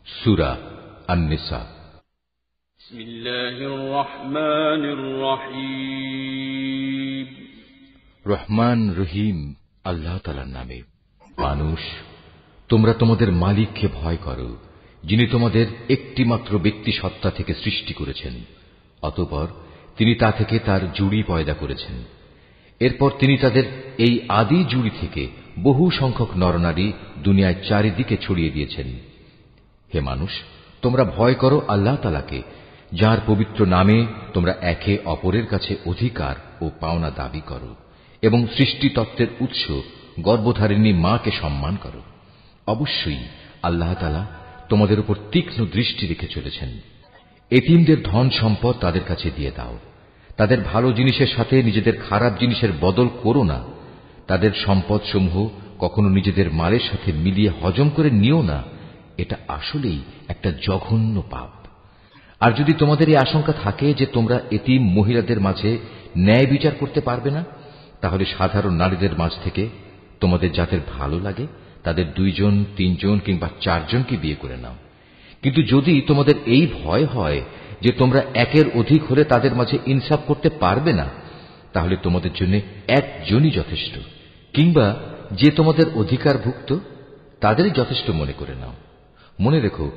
সূরা আন-নিসা। বিসমিল্লাহির রহমানির রহিম। রহমান রহিম আল্লাহ তাআলার নামে। মানুষ, তোমরা তোমাদের মালিককে ভয় করো, যিনি তোমাদের একটি মাত্র ব্যক্তি সত্তা থেকে সৃষ্টি করেছেন। অতঃপর তিনি তা থেকে তার জুড়ি পয়দা করেছেন। এরপর তিনি তাদের এই আদি জুড়ি থেকে বহু সংখ্যক নরনারী দুনিয়ায় চারিদিকে ছড়িয়ে দিয়েছেন। হে মানুষ, তোমরা ভয় করো আল্লাহ তাআলাকে, যার পবিত্র নামে তোমরা একে অপরের কাছে অধিকার ও পাওনা দাবি করো, এবং সৃষ্টিতত্ত্বের উৎস গর্ভধারিণী মাকে সম্মান করো। অবশ্যই আল্লাহ তাআলা তোমাদের উপর তীক্ষ্ণ দৃষ্টি রেখে চলেছেন। এতিমদের ধন সম্পদ তাদের কাছে দিয়ে দাও। তাদের ভালো জিনিসের সাথে নিজেদের খারাপ জিনিসের বদল করো না। তাদের সম্পদ সমূহ কখনো নিজেদের মালের সাথে মিলিয়ে হজম করে নিও না। এটা আসলেই একটা জঘন্য পাপ। আর যদি তোমাদের এই আশঙ্কা থাকে যে তোমরা এতিম মহিলাদের মাঝে ন্যায় বিচার করতে পারবে না, তাহলে সাধারণ নারীদের মাঝ থেকে তোমাদের যাদের ভালো লাগে তাদের 2 জন, 3 জন কিংবা 4 জনকে বিয়ে করে নাও। কিন্তু যদি তোমাদের এই ভয় হয় যে তোমরা একের অধিক হলে তাদের মাঝে ইনসাফ করতে পারবে না, তাহলে তোমাদের জন্য একজনই যথেষ্ট, কিংবা যে তোমাদের অধিকারভুক্ত তাদেরই যথেষ্ট মনে করে নাও। মনে রেখো,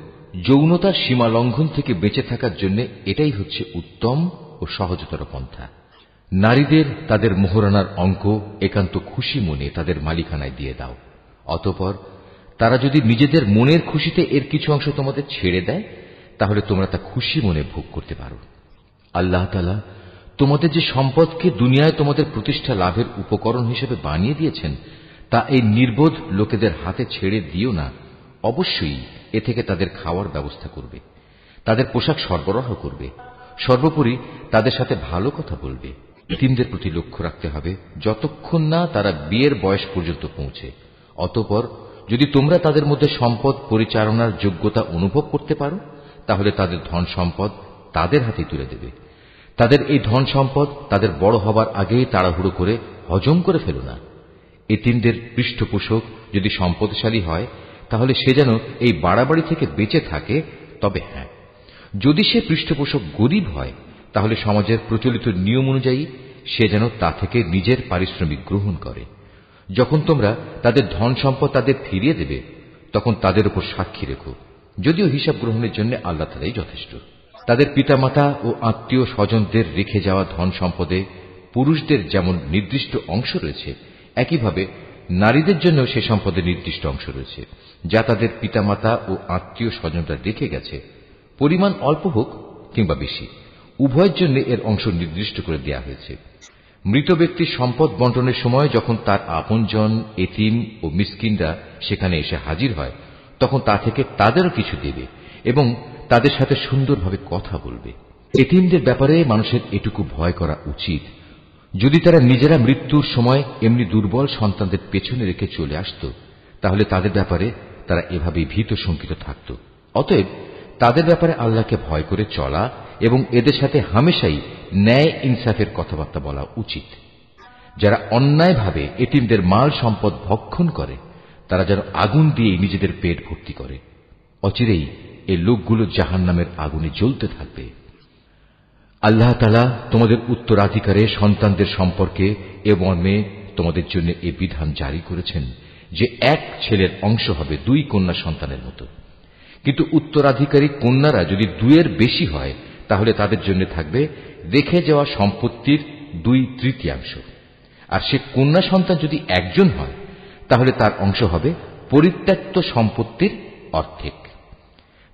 যৌনতার সীমা লঙ্ঘন থেকে বেঁচে থাকার জন্য এটাই হচ্ছে উত্তম ও সহজতর পন্থা। নারীদের তাদের মোহরানার অঙ্ক একান্ত খুশি মনে তাদের মালিকানায় দিয়ে দাও। অতঃপর তারা যদি নিজেদের মনের খুশিতে এর কিছু অংশ তোমাদের ছেড়ে দেয়, তাহলে তোমরা তা খুশি মনে ভোগ করতে পারো। আল্লাহ তাআলা তোমাদের যে সম্পদকে দুনিয়ায় তোমাদের প্রতিষ্ঠা লাভের উপকরণ হিসেবে বানিয়ে দিয়েছেন, তা এই নির্বোধ লোকেদের হাতে ছেড়ে দিও না। অবশ্যই এ থেকে তাদের খাওয়ার ব্যবস্থা করবে, তাদের পোশাক সরবরাহ করবে, সর্বোপরি তাদের সাথে ভালো কথা বলবে। এতিমদের প্রতি লক্ষ্য রাখতে হবে যতক্ষণ না তারা বিয়ের বয়স পর্যন্ত পৌঁছে। অতঃপর যদি তোমরা তাদের মধ্যে সম্পদ পরিচালনার যোগ্যতা অনুভব করতে পারো, তাহলে তাদের ধন সম্পদ তাদের হাতে তুলে দেবে। তাদের এই ধন সম্পদ তাদের বড় হবার আগে তাড়াহুড়ো করে হজম করে ফেলো না। এতিমদের পৃষ্ঠপোষক যদি সম্পদশালী হয়, তাহলে সে যেন এই বাড়াবাড়ি থেকে বেঁচে থাকে। তবে হ্যাঁ, যদি সে পৃষ্ঠপোষক গরিব হয়, তাহলে সমাজের প্রচলিত নিয়ম অনুযায়ী সে যেন তা থেকে নিজের পারিশ্রমিক গ্রহণ করে। যখন তোমরা তাদের ধন সম্পদ তাদের ফিরিয়ে দেবে, তখন তাদের উপর সাক্ষী রেখো, যদিও হিসাব গ্রহণের জন্য আল্লাহ তাআলাই যথেষ্ট। তাদের পিতামাতা ও আত্মীয় স্বজনদের রেখে যাওয়া ধন সম্পদে পুরুষদের যেমন নির্দিষ্ট অংশ রয়েছে, একইভাবে নারীদের জন্য সে সম্পদে নির্দিষ্ট অংশ রয়েছে, যা তাদের পিতামাতা ও আত্মীয় স্বজনরা রেখে গেছে। পরিমাণ অল্প হোক কিংবা বেশি, উভয়ের জন্য এর অংশ নির্দিষ্ট করে দেওয়া হয়েছে। মৃত ব্যক্তির সম্পদ বন্টনের সময় যখন তার আপনজন, এতিম ও মিসকিনরা সেখানে এসে হাজির হয়, তখন তা থেকে তাদেরও কিছু দেবে এবং তাদের সাথে সুন্দরভাবে কথা বলবে। এতিমদের ব্যাপারে মানুষের এটুকু ভয় করা উচিত, যদি তারা নিজেরা মৃত্যুর সময় এমনি দুর্বল সন্তানদের পেছনে রেখে চলে আসত, তাহলে তাদের ব্যাপারে তারা এভাবেই ভীত শঙ্কিত থাকত। অতএব তাদের ব্যাপারে আল্লাহকে ভয় করে চলা এবং এদের সাথে হামেশাই ন্যায় ইনসাফের কথাবার্তা বলা উচিত। যারা অন্যায়ভাবে এতিমদের মাল সম্পদ ভক্ষণ করে, তারা যেন আগুন দিয়ে নিজেদের পেট ভর্তি করে। অচিরেই এই লোকগুলো জাহান্নামের আগুনে জ্বলতে থাকবে। আল্লাহ তাআলা তোমাদের উত্তরাধিকারে সন্তানদের সম্পর্কে এ মর্মে তোমাদের জন্য এ বিধান জারি করেছেন যে এক ছেলের অংশ হবে 2 কন্যা সন্তানের মতো। কিন্তু উত্তরাধিকারী কন্যারা যদি 2-এর বেশি হয়, তাহলে তাদের জন্য থাকবে রেখে যাওয়া সম্পত্তির 2/3 আর সে কন্যা সন্তান যদি একজন হয়, তাহলে তার অংশ হবে পরিত্যক্ত সম্পত্তির অর্ধেক।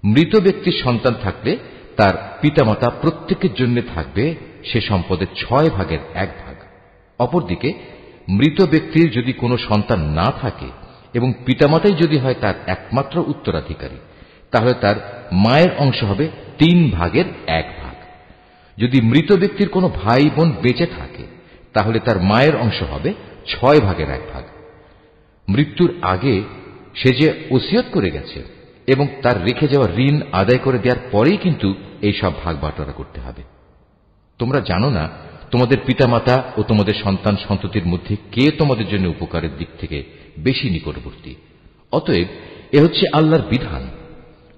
মৃত ব্যক্তির সন্তান থাকলে তার পিতামাতা প্রত্যেকের জন্য থাকবে সে সম্পদের 6/1 অপরদিকে মৃত ব্যক্তির যদি কোনো সন্তান না থাকে এবং পিতামাতাই যদি হয় তার একমাত্র উত্তরাধিকারী, তাহলে তার মায়ের অংশ হবে 3/1। যদি মৃত ব্যক্তির কোনো ভাই বোন বেঁচে থাকে, তাহলে তার মায়ের অংশ হবে 6/1। মৃত্যুর আগে সে যে ওসিয়ত করে গেছে এবং তার রেখে যাওয়া ঋণ আদায় করে দেওয়ার পরেই কিন্তু এই সব ভাগ বাটোয়ারা করতে হবে। তোমরা জানো না তোমাদের পিতামাতা ও তোমাদের সন্তান সন্ততির মধ্যে কে তোমাদের জন্য উপকারের দিক থেকে বেশি নিকটবর্তী। অতএব এ হচ্ছে আল্লাহর বিধান।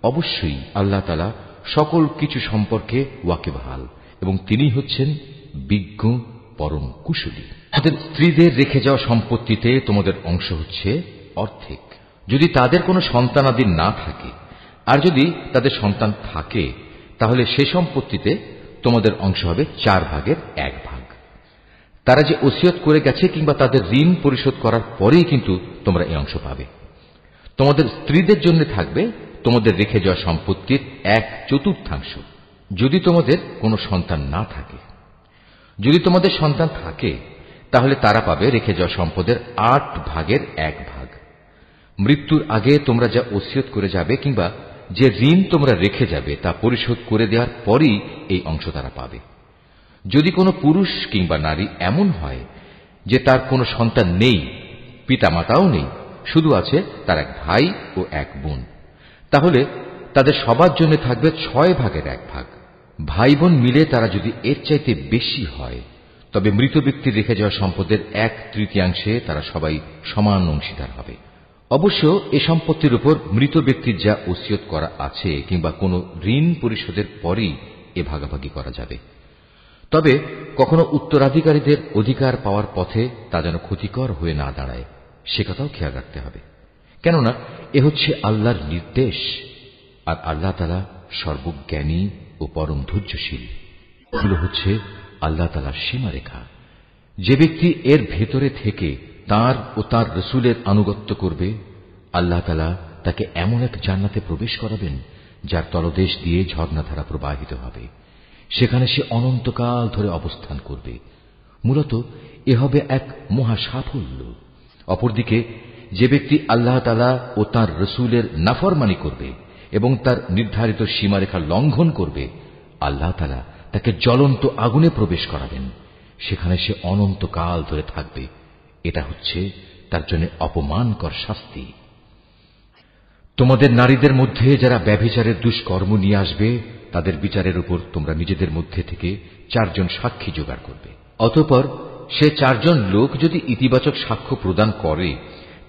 অবশ্যই আল্লাহ তাআলা সকল কিছু সম্পর্কে ওয়াকিবহাল এবং তিনি হচ্ছেন বিজ্ঞ পরম কুশলী। তাদের স্ত্রীদের রেখে যাওয়া সম্পত্তিতে তোমাদের অংশ হচ্ছে অর্ধেক যদি তাদের কোনো সন্তানাদি না থাকে, আর যদি তাদের সন্তান থাকে তাহলে সে সম্পত্তিতে তোমাদের অংশ হবে 4 ভাগের 1 ভাগ। তারা যে ওসিয়ত করে গেছে কিংবা তাদের ঋণ পরিশোধ করার পরেই কিন্তু তোমরা এই অংশ পাবে। তোমাদের স্ত্রীদের জন্য থাকবে তোমাদের রেখে যাওয়া সম্পত্তির 1/4 যদি তোমাদের কোনো সন্তান না থাকে। যদি তোমাদের সন্তান থাকে তাহলে তারা পাবে রেখে যাওয়া সম্পদের 8 ভাগের 1 ভাগ। মৃত্যুর আগে তোমরা যা ওসিয়ত করে যাবে কিংবা যে ঋণ তোমরা রেখে যাবে তা পরিশোধ করে দেওয়ার পরই এই অংশ তারা পাবে। যদি কোনো পুরুষ কিংবা নারী এমন হয় যে তার কোনো সন্তান নেই, পিতামাতাও নেই, শুধু আছে তার এক ভাই ও এক বোন, তাহলে তাদের সবার জন্য থাকবে 6 ভাগের 1 ভাগ। ভাই বোন মিলে তারা যদি এর চাইতে বেশি হয় তবে মৃত ব্যক্তির রেখে যাওয়া সম্পদের 1/3 তারা সবাই সমান অংশীদার হবে। অবশ্য এ সম্পত্তির উপর মৃত ব্যক্তির যা ওসিয়ত করা আছে কিংবা কোনো ঋণ পরিশোধের পরই এ ভাগাভাগি করা যাবে। তবে কখনো উত্তরাধিকারীদের অধিকার পাওয়ার পথে তা যেন ক্ষতিকর হয়ে না দাঁড়ায় সে কথাও খেয়াল রাখতে হবে, কেননা এ হচ্ছে আল্লাহর নির্দেশ, আর আল্লাহ তাআলা সর্বজ্ঞানী ও পরম ধৈর্যশীল। এগুলো হচ্ছে আল্লাহ তাআলার সীমারেখা। যে ব্যক্তি এর ভেতরে থেকে তার ও তার রাসূলের আনুগত্য করবে, আল্লাহ তাআলা তাকে এমন এক জান্নাতে প্রবেশ করাবেন যার তলদেশ দিয়ে ঝর্ণাধারা প্রবাহিত হবে। সেখানে সে অনন্তকাল ধরে অবস্থান করবে। মূলত এ হবে এক মহা সাফল্য। অপরদিকে যে ব্যক্তি আল্লাহ তাআলা ও তার রাসূলের নাফরমানি করবে এবং তার নির্ধারিত সীমারেখা লঙ্ঘন করবে, আল্লাহ তাআলা তাকে জ্বলন্ত আগুনে প্রবেশ করাবেন। সেখানে সে অনন্তকাল ধরে থাকবে। এটা হচ্ছে তার জন্য অপমানকর শাস্তি। তোমাদের নারীদের মধ্যে যারা ব্যভিচারের দুষ্কর্ম নিয়ে আসবে তাদের বিচারের উপর তোমরা নিজেদের মধ্যে থেকে 4 জন সাক্ষী জোগাড় করবে। অতঃপর সে 4 জন লোক যদি ইতিবাচক সাক্ষ্য প্রদান করে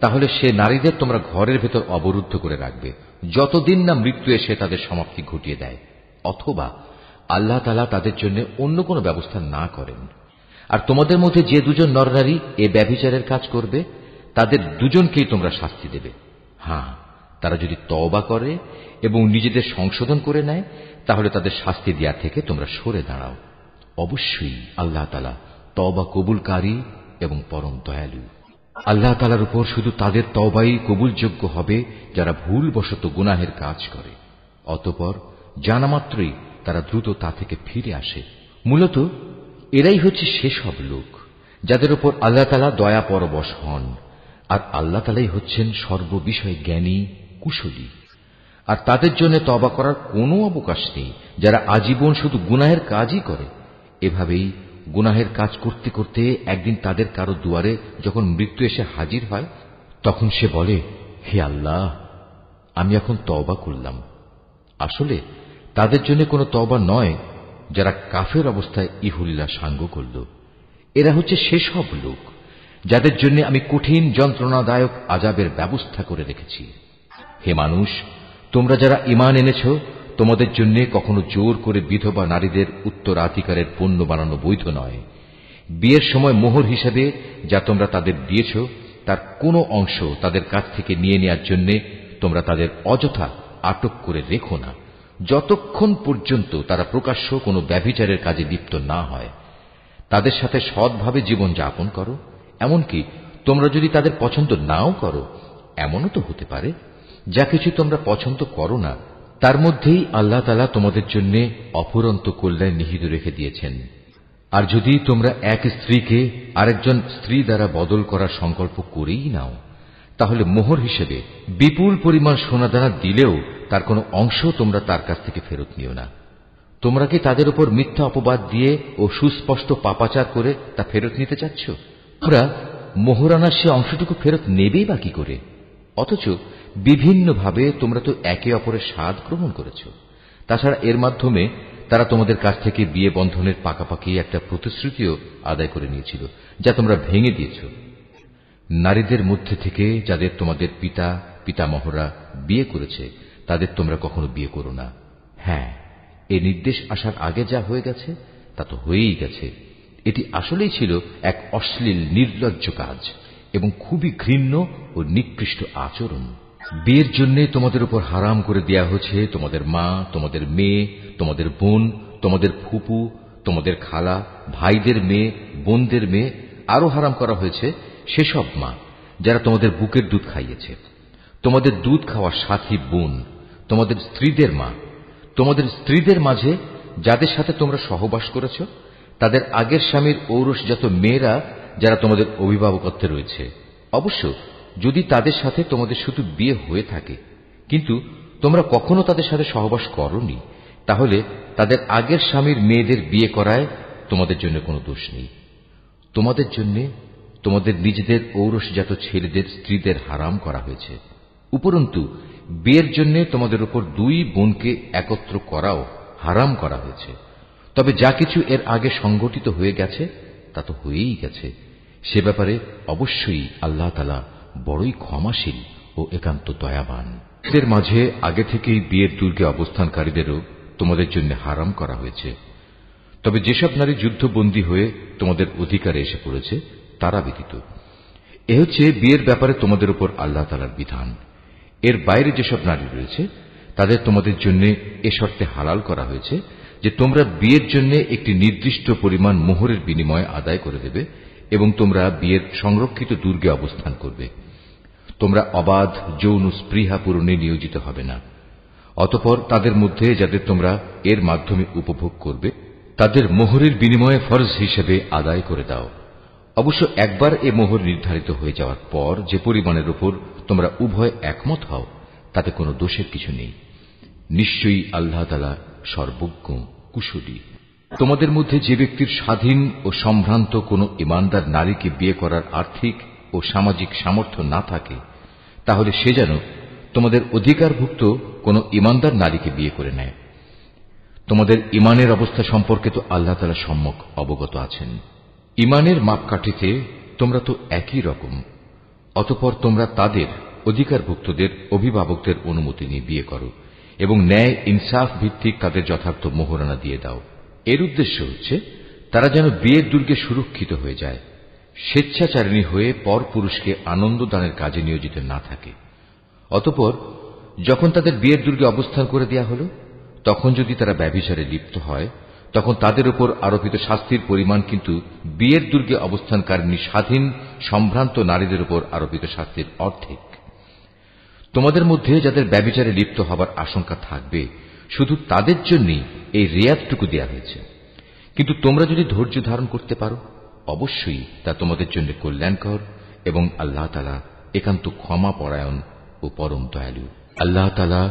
তাহলে সে নারীদের তোমরা ঘরের ভেতর অবরুদ্ধ করে রাখবে যতদিন না মৃত্যু এসে তাদের সমাপ্তি ঘটিয়ে দেয়, অথবা আল্লাহ তাআলা তাদের জন্য অন্য কোনো ব্যবস্থা না করেন। আর তোমাদের মধ্যে যে 2 জন নরনারী এ ব্যভিচারের কাজ করবে তাদের 2 জনকেই তোমরা শাস্তি দেবে। হ্যাঁ, তারা যদি তওবা করে এবং নিজেদের সংশোধন করে নেয় তাহলে তাদের শাস্তি দেয়া থেকে তোমরা সরে দাঁড়াও। অবশ্যই আল্লাহ তাআলা তওবা কবুলকারী এবং পরম দয়ালু। আল্লাহ তাআলার উপর শুধু তাদের তওবাই কবুলযোগ্য হবে যারা ভুলবশত গুনাহের কাজ করে, অতঃপর জানা মাত্রই তারা দ্রুত তা থেকে ফিরে আসে। মূলত এরাই হচ্ছে সেসব লোক যাদের উপর আল্লাহ তাআলা দয়া পরবশ হন, আর আল্লাহ তাআলাই হচ্ছেন সর্ববিষয়ে জ্ঞানী কুশলী। আর তাদের জন্য তওবা করার কোনো অবকাশ নেই যারা আজীবন শুধু গুনাহের কাজই করে। এভাবেই গুনাহের কাজ করতে করতে একদিন তাদের কারো দুয়ারে যখন মৃত্যু এসে হাজির হয় তখন সে বলে, হে আল্লাহ, আমি এখন তওবা করলাম। আসলে তাদের জন্য কোনো তওবা নয় যারা কাফের অবস্থায় ইহুল্লাহ সাঙ্গ করল। এরা হচ্ছে সেসব লোক যাদের জন্য আমি কঠিন যন্ত্রণাদায়ক আযাবের ব্যবস্থা করে রেখেছি। হে মানুষ, তোমরা যারা ঈমান এনেছ তোমাদের জন্য কখনো জোর করে বিধবা নারীদের উত্তরাধিকারের পণ্য বানানো বৈধ নয়। বিয়ের সময় মোহর হিসেবে যা তোমরা তাদের দিয়েছ তার কোনো অংশ তাদের কাছ থেকে নিয়ে নেওয়ার জন্য তোমরা তাদের অযথা আটক করে রেখো না, যতক্ষণ পর্যন্ত তারা প্রকাশ্য কোনো ব্যভিচারের কাজে লিপ্ত না হয়। তাদের সাথে সৎভাবে জীবন যাপন করো। এমনকি তোমরা যদি তাদের পছন্দ নাও করো, এমনও তো হতে পারে যা কিছু তোমরা পছন্দ করো না তার মধ্যেই আল্লাহ তাআলা তোমাদের জন্য অফুরন্ত কল্যাণ নিহিত রেখে দিয়েছেন। আর যদি তোমরা এক স্ত্রীকে আরেকজন স্ত্রী দ্বারা বদল করার সংকল্প করেই নাও, তাহলে মোহর হিসেবে বিপুল পরিমাণ সোনাদানা দিলেও তার কোনো অংশ তোমরা তার কাছ থেকে ফেরত নিও না। তোমরা কি তাদের উপর মিথ্যা অপবাদ দিয়ে ও সুস্পষ্ট পাপাচার করে তা ফেরত নিতে চাচ্ছ? তোমরা মোহরানার সে অংশটুকু ফেরত নেবেই বা কি করে? অথচ বিভিন্নভাবে তোমরা তো একে অপরের স্বাদ গ্রহণ করেছ। তাছাড়া এর মাধ্যমে তারা তোমাদের কাছ থেকে বিয়ে বন্ধনের পাকাপাকি একটা প্রতিশ্রুতিও আদায় করে নিয়েছিল, যা তোমরা ভেঙে দিয়েছ। নারীদের মধ্যে থেকে যাদের তোমাদের পিতা পিতামহরা বিয়ে করেছে তাদের তোমরা কখনো বিয়ে করো না। হ্যাঁ, এ নির্দেশ আসার আগে যা হয়ে গেছে তা তো হয়েই গেছে। এটি আসলেই ছিল এক অশ্লীল নির্লজ্জ কাজ এবং খুবই ঘৃণ্য ও নিকৃষ্ট আচরণ। বিয়ের জন্য তোমাদের উপর হারাম করে দেয়া হয়েছে তোমাদের মা, তোমাদের মেয়ে, তোমাদের বোন, তোমাদের ফুপু, তোমাদের খালা, ভাইদের মেয়ে, বোনদের মেয়ে। আরো হারাম করা হয়েছে সেসব মা যারা তোমাদের বুকের দুধ খাইয়েছে, তোমাদের দুধ খাওয়ার সাথী বোন, তোমাদের স্ত্রীদের মা, তোমাদের স্ত্রীদের মাঝে যাদের সাথে তোমরা সহবাস করেছ, তাদের আগের স্বামীর ঔরসজাত মেয়েরা যারা তোমাদের অভিভাবকত্বে রয়েছে। অবশ্য যদি তাদের সাথে তোমাদের শুধু বিয়ে হয়ে থাকে কিন্তু তোমরা কখনো তাদের সাথে সহবাস করোনি, তাহলে তাদের আগের স্বামীর মেয়েদের বিয়ে করায় তোমাদের জন্য কোনো দোষ নেই। তোমাদের জন্য তোমাদের নিজেদের ঔরসজাত ছেলেদের স্ত্রীদের হারাম করা হয়েছে। উপরন্তু বিয়ের জন্য তোমাদের উপর দুই বোনকে একত্র করাও হারাম করা হয়েছে। তবে যা কিছু এর আগে সংঘটিত হয়ে গেছে তা তো হয়েই গেছে। সে ব্যাপারে অবশ্যই আল্লাহ তাআলা বড়ই ক্ষমাশীল ও একান্ত দয়াবান। এদের মাঝে আগে থেকেই বিয়ের দুর্গে অবস্থানকারীদেরও তোমাদের জন্য হারাম করা হয়েছে। তবে যেসব নারী যুদ্ধবন্দী হয়ে তোমাদের অধিকারে এসে পড়েছে তারা ব্যতীত। এ হচ্ছে বিয়ের ব্যাপারে তোমাদের উপর আল্লাহ তাআলার বিধান। এর বাইরে যেসব নারী রয়েছে তাদের তোমাদের জন্য এ শর্তে হালাল করা হয়েছে যে তোমরা বিয়ের জন্য একটি নির্দিষ্ট পরিমাণ মোহরের বিনিময়ে আদায় করে দেবে এবং তোমরা বিয়ের সংরক্ষিত দুর্গে অবস্থান করবে। তোমরা অবাধ যৌন স্পৃহা পূরণে নিয়োজিত হবে না। অতঃপর তাদের মধ্যে যাদের তোমরা এর মাধ্যমে উপভোগ করবে তাদের মোহরের বিনিময়ে ফরজ হিসেবে আদায় করে দাও। অবশ্য একবার এ মোহর নির্ধারিত হয়ে যাওয়ার পর যে পরিমাণের উপর তোমরা উভয় একমত হও তাতে কোনো দোষের কিছু নেই। নিশ্চয়ই আল্লাহ তাআলা সর্বজ্ঞ কুশলী। তোমাদের মধ্যে যে ব্যক্তির স্বাধীন ও সম্ভ্রান্ত কোনো ঈমানদার নারীকে বিয়ে করার আর্থিক ও সামাজিক সামর্থ্য না থাকে তাহলে সে যেন তোমাদের অধিকারভুক্ত কোনো ঈমানদার নারীকে বিয়ে করে নেয়। তোমাদের ঈমানের অবস্থা সম্পর্কে তো আল্লাহ তাআলা সম্যক অবগত আছেন। ঈমানের মাপকাঠিতে তোমরা তো একই রকম। অতঃপর তোমরা তাদের অধিকারভুক্তদের অভিভাবকদের অনুমতি নিয়ে বিয়ে করো এবং ন্যায় ইনসাফ ভিত্তিক তাদের যথার্থ মোহরানা দিয়ে দাও। এর উদ্দেশ্য হচ্ছে তারা যেন বিয়ের দুর্গে সুরক্ষিত হয়ে যায়, স্বেচ্ছাচারিণী হয়ে পর পুরুষকে আনন্দ দানের কাজে নিয়োজিত না থাকে। অতঃপর যখন তাদের বিয়ের দুর্গে অবস্থান করে দেয়া হল তখন যদি তারা ব্যভিচারে লিপ্ত হয় তখন তাদের উপর আরোপিত শাস্তির পরিমাণ কিন্তু বিয়ের দুর্গে অবস্থানকারিণী স্বাধীন সম্ভ্রান্ত নারীদের উপর আরোপিত শাস্তির অর্ধেক। তোমাদের মধ্যে যাদের ব্যভিচারে লিপ্ত হবার আশঙ্কা থাকবে শুধু তাদের জন্যই এই রেয়াতটুকু দেয়া হয়েছে। কিন্তু তোমরা যদি ধৈর্য ধারণ করতে পারো অবশ্যই তা তোমাদের জন্য কল্যাণকর এবং আল্লাহ তাআলা একান্ত ক্ষমা পরায়ণ ও পরম দয়ালু। আল্লাহ তাআলা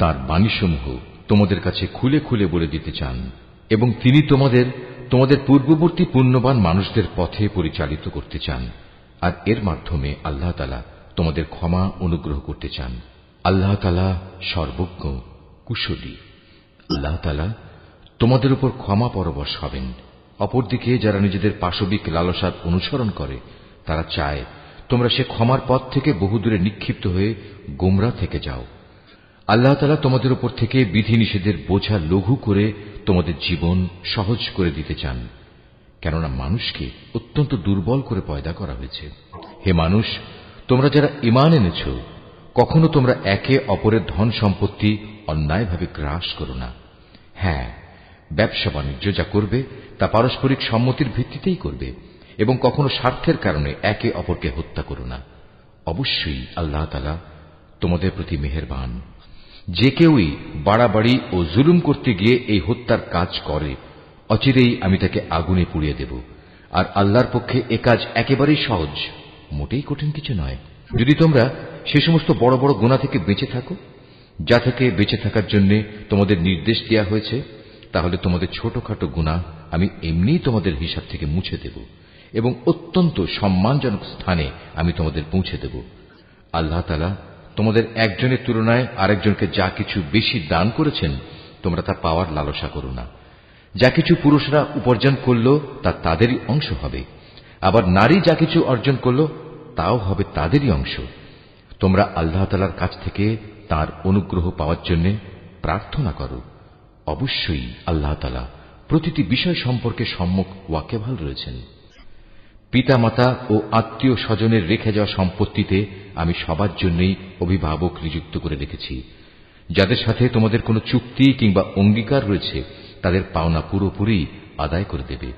তাঁর বাণীসমূহ তোমাদের কাছে খুলে খুলে বলে দিতে চান এবং তিনি তোমাদের পূর্ববর্তী পুণ্যবান মানুষদের পথে পরিচালিত করতে চান, আর এর মাধ্যমে আল্লাহ তাআলা তোমাদের ক্ষমা অনুগ্রহ করতে চান। আল্লাহ তাআলা সর্বজ্ঞ কুশলী। আল্লাহ তাআলা তোমাদের উপর ক্ষমা পরবশ হবেন। অপরদিকে যারা নিজেদের পাশবিক লালসার অনুসরণ করে তারা চায় তোমরা সে ক্ষমার পথ থেকে বহুদূরে নিক্ষিপ্ত হয়ে গোমরাহ থেকে যাও। আল্লাহ তাআলা তোমাদের উপর থেকে বিধিনিষেধের বোঝা লঘু করে তোমাদের জীবন সহজ করে দিতে চান, কেননা মানুষকে অত্যন্ত দুর্বল করে পয়দা করা হয়েছে। হে মানুষ, তোমরা যারা ঈমান এনেছ কখনো তোমরা একে অপরের ধন সম্পত্তি অন্যায়ভাবে গ্রাস করো না। হ্যাঁ, ব্যবসা বাণিজ্য যা করবে তা পারস্পরিক সম্মতির ভিত্তিতেই করবে এবং কখনো স্বার্থের কারণে একে অপরকে হত্যা করো না। অবশ্যই আল্লাহ তাআলা তোমাদের প্রতি মেহেরবান। যে কেউই বাড়াবাড়ি ও জুলুম করতে গিয়ে এই হত্যার কাজ করে অচিরেই আমি তাকে আগুনে পুড়িয়ে দেব। আর আল্লাহর পক্ষে এ কাজ একেবারেই সহজ, মোটেই কঠিন কিছু নয়। যদি তোমরা সে সমস্ত বড় বড় গুনাহ থেকে বেঁচে থাকো যা থেকে বেঁচে থাকার জন্য তোমাদের নির্দেশ দেওয়া হয়েছে, তাহলে তোমাদের ছোটখাটো গুনাহ আমি এমনিই তোমাদের হিসাব থেকে মুছে দেব এবং অত্যন্ত সম্মানজনক স্থানে আমি তোমাদের পৌঁছে দেব। আল্লাহ তাআলা তোমাদের একজনের তুলনায় আরেকজনকে যা কিছু বেশি দান করেছেন তোমরা তা পাওয়ার লালসা করো না। যা কিছু পুরুষরা উপার্জন করল তা তাদেরই অংশ হবে, আবার নারী যা কিছু অর্জন করল তাও হবে তাদেরই অংশ। তোমরা আল্লাহ তাআলার কাছ থেকে তার অনুগ্রহ পাওয়ার জন্য প্রার্থনা করো। অবশ্যই আল্লাহ তাআলা প্রতিটি বিষয় সম্পর্কে সম্যক ওয়াকিবহাল রয়েছেন। পিতামাতা ও আত্মীয় স্বজনের রেখে যাওয়া সম্পত্তিতে আমি সবার জন্যই অভিভাবক নিযুক্ত করে রেখেছি। যাদের সাথে তোমাদের কোনো চুক্তি কিংবা অঙ্গীকার রয়েছে তাদের পাওনা পুরোপুরি আদায় করে দেবে।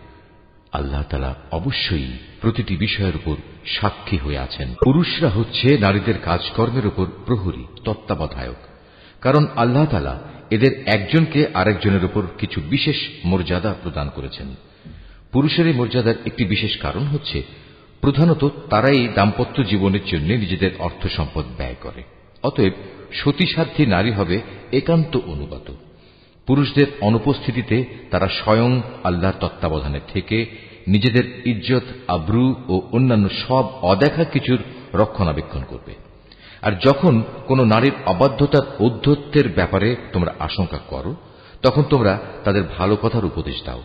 আল্লাহ তাআলা অবশ্যই প্রতিটি বিষয়ের উপর সাক্ষী হয়ে আছেন। পুরুষরা হচ্ছে নারীদের কাজকর্মের উপর প্রহরী, তত্ত্বাবধায়ক। কারণ আল্লাহ তাআলা এদের একজনকে আরেকজনের উপর কিছু বিশেষ মর্যাদা প্রদান করেছেন। পুরুষের এই মর্যাদার একটি বিশেষ কারণ হচ্ছে প্রধানত তারাই দাম্পত্য জীবনের জন্য নিজেদের অর্থ সম্পদ ব্যয় করে। অতএব সতীসাধ্যী নারী হবে একান্ত অনুগত। পুরুষদের অনুপস্থিতিতে তারা স্বয়ং আল্লাহর তত্ত্বাবধানে থেকে নিজেদের ইজ্জত, আব্রু ও অন্যান্য সব অদেখা কিছুর রক্ষণাবেক্ষণ করবে। আর যখন কোন নারীর অবাধ্যতার ঔদ্ধত্যের ব্যাপারে তোমরা আশঙ্কা করো, তখন তোমরা তাদের ভালো কথার উপদেশ দাও।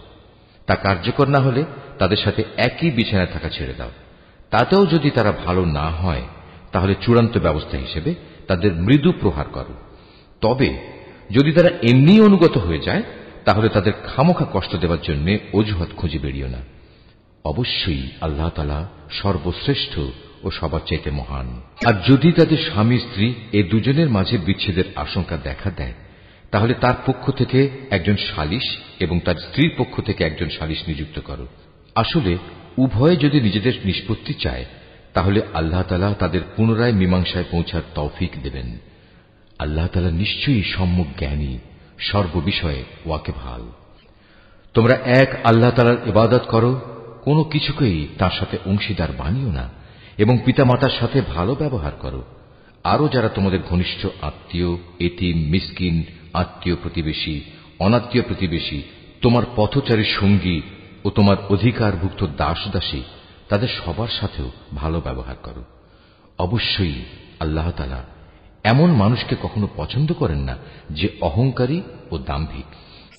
তা কার্যকর না হলে তাদের সাথে একই বিছানায় থাকা ছেড়ে দাও। তাতেও যদি তারা ভালো না হয়, তাহলে চূড়ান্ত ব্যবস্থা হিসেবে তাদের মৃদু প্রহার করো। তবে যদি তারা এমনি অনুগত হয়ে যায়, তাহলে তাদের খামোখা কষ্ট দেওয়ার জন্য অজুহাত খুঁজে বেরিও না। অবশ্যই আল্লাহ তাআলা সর্বশ্রেষ্ঠ ও সবার চাইতে মহান। আর যদি তাদের স্বামী স্ত্রী এ দুজনের মাঝে বিচ্ছেদের আশঙ্কা দেখা দেয়, তাহলে তার পক্ষ থেকে একজন সালিশ এবং তার স্ত্রীর পক্ষ থেকে একজন সালিশ নিযুক্ত করো। আসলে উভয়ে যদি নিজেদের নিষ্পত্তি চায়, তাহলে আল্লাহ তাআলা তাদের পুনরায় মীমাংসায় পৌঁছার তৌফিক দেবেন। আল্লাহ তাআলা নিশ্চয়ই সম্যক জ্ঞানী, সর্ববিষয়ে ওয়াকিবহাল। তোমরা এক আল্লাহ তাআলার ইবাদত করো, কোনো কিছুকেই তার সাথে অংশীদার বানিও না, এবং পিতামাতার সাথে ভালো ব্যবহার করো। আরো যারা তোমাদের ঘনিষ্ঠ আত্মীয়, এতিম, মিসকিন, আত্মীয় প্রতিবেশী, অনাত্মীয় প্রতিবেশী, তোমার পথচারী সঙ্গী ও তোমার অধিকারভুক্ত দাস দাসী, তাদের সবার সাথেও ভালো ব্যবহার করো। অবশ্যই আল্লাহ তাআলা এমন মানুষকে কখনো পছন্দ করেন না যে অহংকারী ও দাম্ভিক।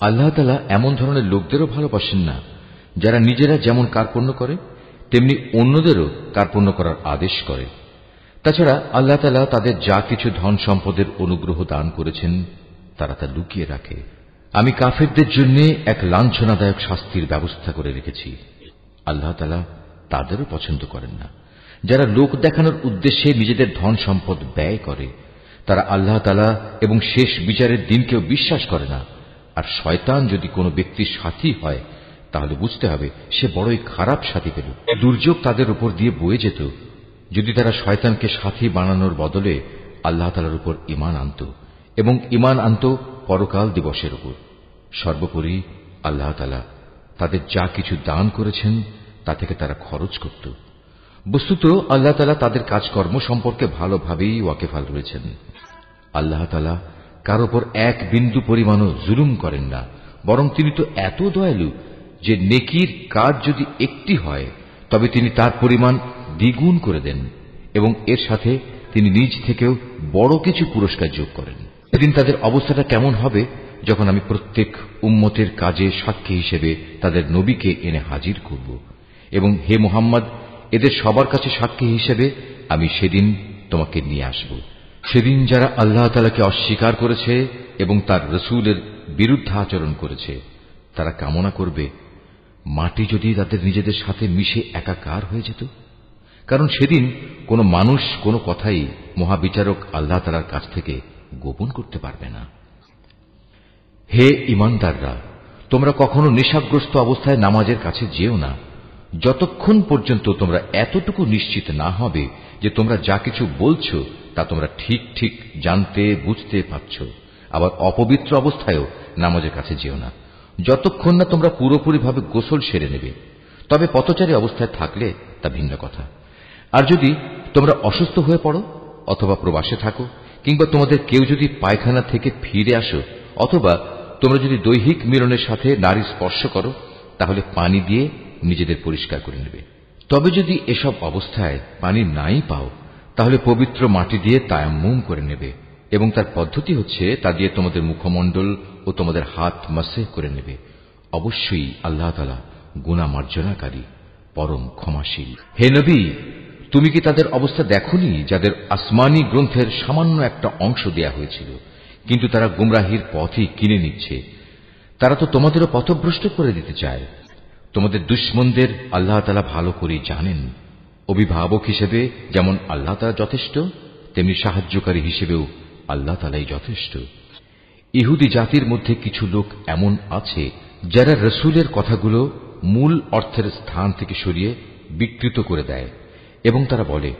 আল্লাহ তাআলা এমন ধরনের লোকদেরও ভালোবাসেন না যারা নিজেরা যেমন কার্পণ্য করে তেমনি অন্যদেরও কার্পণ্য করার আদেশ করে। তাছাড়া আল্লাহ তাআলা তাদের যা কিছু ধন সম্পদের অনুগ্রহ দান করেছেন তারা তা লুকিয়ে রাখে। আমি কাফেরদের জন্য এক লাঞ্ছনাদায়ক শাস্তির ব্যবস্থা করে রেখেছি। আল্লাহ তাআলা তাদেরও পছন্দ করেন না যারা লোক দেখানোর উদ্দেশ্যে নিজেদের ধন সম্পদ ব্যয় করে। তারা আল্লাহ তাআলা এবং শেষ বিচারের দিনকেও বিশ্বাস করে না। আর শয়তান যদি কোনো ব্যক্তির সাথী হয়, তাহলে বুঝতে হবে সে বড়ই খারাপ সাথী পেল। দুর্যোগ তাদের উপর দিয়ে বয়ে যেত যদি তারা শয়তানকে সাথী বানানোর বদলে আল্লাহ তাআলার উপর ঈমান আনত এবং ঈমান আনত পরকাল দিবসের উপর। সর্বোপরি আল্লাহ তাআলা তাদের যা কিছু দান করেছেন তা থেকে তারা খরচ করত। বস্তুত আল্লাহ তাআলা তাদের কাজকর্ম সম্পর্কে ভালোভাবেই ওয়াকিবহাল রয়েছেন। আল্লাহ তাআলা কার উপর এক বিন্দু পরিমাণও জুলুম করেন না, বরং তিনি তো এত দয়ালু যে নেকির কাজ যদি একটি হয় তবে তিনি তার পরিমাণ দ্বিগুণ করে দেন এবং এর সাথে তিনি নিজ থেকেও বড় কিছু পুরস্কার যোগ করেন। সেদিন তাদের অবস্থাটা কেমন হবে যখন আমি প্রত্যেক উম্মতের কাজে সাক্ষী হিসেবে তাদের নবীকে এনে হাজির করব, এবং হে মুহাম্মদ, এদের সবার কাছে সাক্ষী হিসেবে আমি সেদিন তোমাকে নিয়ে আসব। সেদিন যারা আল্লাহ তাআলাকে অস্বীকার করেছে এবং তার রাসূলের বিরুদ্ধে আচরণ করেছে, তারা কামনা করবে মাটি যদি তাদের নিজেদের সাথে মিশে একাকার হয়ে যেত। কারণ সেদিন কোনো মানুষ কোনো কথাই মহাবিচারক আল্লাহ তাআলার কাছ থেকে গোপন করতে পারবে না। হে ঈমানদাররা, তোমরা কখনো নেশাগ্রস্ত অবস্থায় নামাজের কাছে যেও না, যতক্ষণ পর্যন্ত তোমরা এতটুকু নিশ্চিত না হবে যে তোমরা যা কিছু বলছো তা তোমরা ঠিক ঠিক জানতে বুঝতে পারছ। আবার অপবিত্র অবস্থায়ও নামাজের কাছে যেও না, যতক্ষণ না তোমরা পুরোপুরিভাবে গোসল সেরে নেবে। তবে পথচারী অবস্থায় থাকলে তা ভিন্ন কথা। আর যদি তোমরা অসুস্থ হয়ে পড়ো অথবা প্রবাসে থাকো, কিংবা তোমাদের কেউ যদি পায়খানা থেকে ফিরে আসো, অথবা তোমরা যদি দৈহিক মিলনের সাথে নারী স্পর্শ করো, তাহলে পানি দিয়ে নিজেদের পরিষ্কার করে নেবে। তবে যদি এসব অবস্থায় পানি নাই পাও, তাহলে পবিত্র মাটি দিয়ে তায়াম্মুম করে নেবে, এবং তার পদ্ধতি হচ্ছে তা দিয়ে তোমাদের মুখমণ্ডল ও তোমাদের হাত মাসেহ করে নেবে। অবশ্যই আল্লাহ তাআলা গুনাহ মার্জনাকারী, পরম ক্ষমাশীল। হে নবী, তুমি কি তাদের অবস্থা দেখোনি যাদের আসমানি গ্রন্থের সামান্য একটা অংশ দেয়া হয়েছিল, কিন্তু তারা গুমরাহির পথই কিনে নিচ্ছে। তারা তো তোমাদেরও পথভ্রষ্ট করে দিতে চায়। তোমাদের দুশমনদের আল্লাহ তাআলা ভালো করে জানেন। অভিভাবক হিসেবে যেমন আল্লাহ তাআলা যথেষ্ট, তেমনি সাহায্যকারী হিসেবেও আল্লাহ তাআলাই যথেষ্ট। ইহুদি জাতির মধ্যে কিছু লোক এমন আছে যারা রসুলের কথাগুলো মূল অর্থের স্থান থেকে সরিয়ে বিকৃত করে দেয় এবং তারা বলে,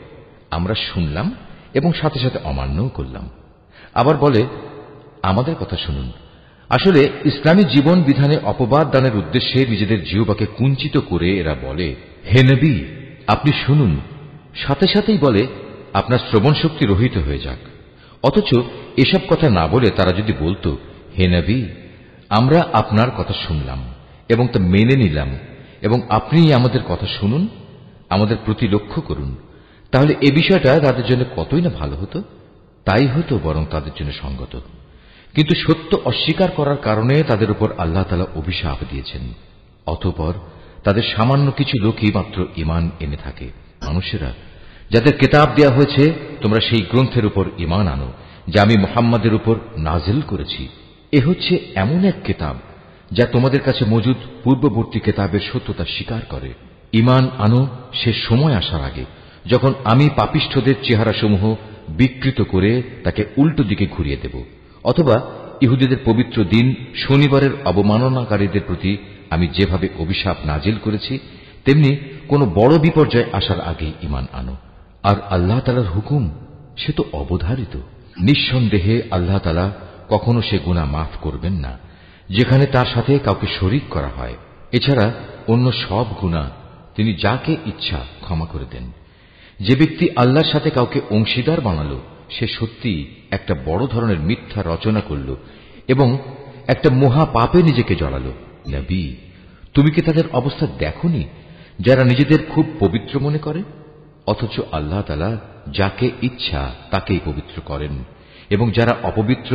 আমরা শুনলাম এবং সাথে সাথে অমান্যও করলাম। আবার বলে, আমাদের কথা শুনুন। আসলে ইসলামী জীবন বিধানে অপবাদ দানের উদ্দেশ্যে নিজেদের জিহ্বাকে কুঞ্চিত করে এরা বলে, হে নবী, আপনি শুনুন। সাথে সাথেই বলে, আপনার শ্রবণ শক্তি রহিত হয়ে যাক। অথচ এসব কথা না বলে তারা যদি বলতো, হে নবী, আমরা আপনার কথা শুনলাম এবং তা মেনে নিলাম এবং আপনি আমাদের কথা শুনুন, আমাদের প্রতি লক্ষ্য করুন, তাহলে এ বিষয়টা তাদের জন্য কতই না ভালো হতো। তাই হতো বরং তাদের জন্য সঙ্গত। কিন্তু সত্য অস্বীকার করার কারণে তাদের উপর আল্লাহ তাআলা অভিশাপ দিয়েছেন। অতঃপর তাদের সামান্য কিছু লোকই মাত্র ঈমান এনে থাকে। মানুষেরা, যাদের কিতাব দেয়া হয়েছে, তোমরা সেই গ্রন্থের উপর ঈমান আনো যা আমি মুহাম্মাদের উপর নাজিল করেছি। এ হচ্ছে এমন এক কিতাব যা তোমাদের কাছে মজুদ পূর্ববর্তী কিতাবের সত্যতা স্বীকার করে। ঈমান আনো সে সময় আসার আগে যখন আমি পাপিষ্ঠদের চেহারাসমূহ বিকৃত করে তাকে উল্টো দিকে ঘুরিয়ে দেব, অথবা ইহুদিদের পবিত্র দিন শনিবারের অবমাননাকারীদের প্রতি আমি যেভাবে অভিশাপ নাজিল করেছি, তেমনি কোন বড় বিপর্যয় আসার আগে ঈমান আনো। আর আল্লাহ তাআলার হুকুম সে তো অবধারিত। নিঃসন্দেহে আল্লাহ তাআলা কখনো সে গুনাহ মাফ করবেন না যেখানে তার সাথে কাউকে শরীক করা হয়। এছাড়া অন্য সব গুনাহ তিনি যাকে ইচ্ছা ক্ষমা করে দেন। যে ব্যক্তি আল্লাহর সাথে কাউকে অংশীদার বানালো, সে সত্যি একটা বড় ধরনের মিথ্যা রচনা করল এবং একটা মহা পাপে নিজেকে জড়ালো। নবী, তুমি কি তাদের অবস্থা দেখোনি যারা নিজেদের খুব পবিত্র মনে করে, অথচ আল্লাহ তাআলা যাকে ইচ্ছা তাকেই পবিত্র করেন, এবং যারা অপবিত্র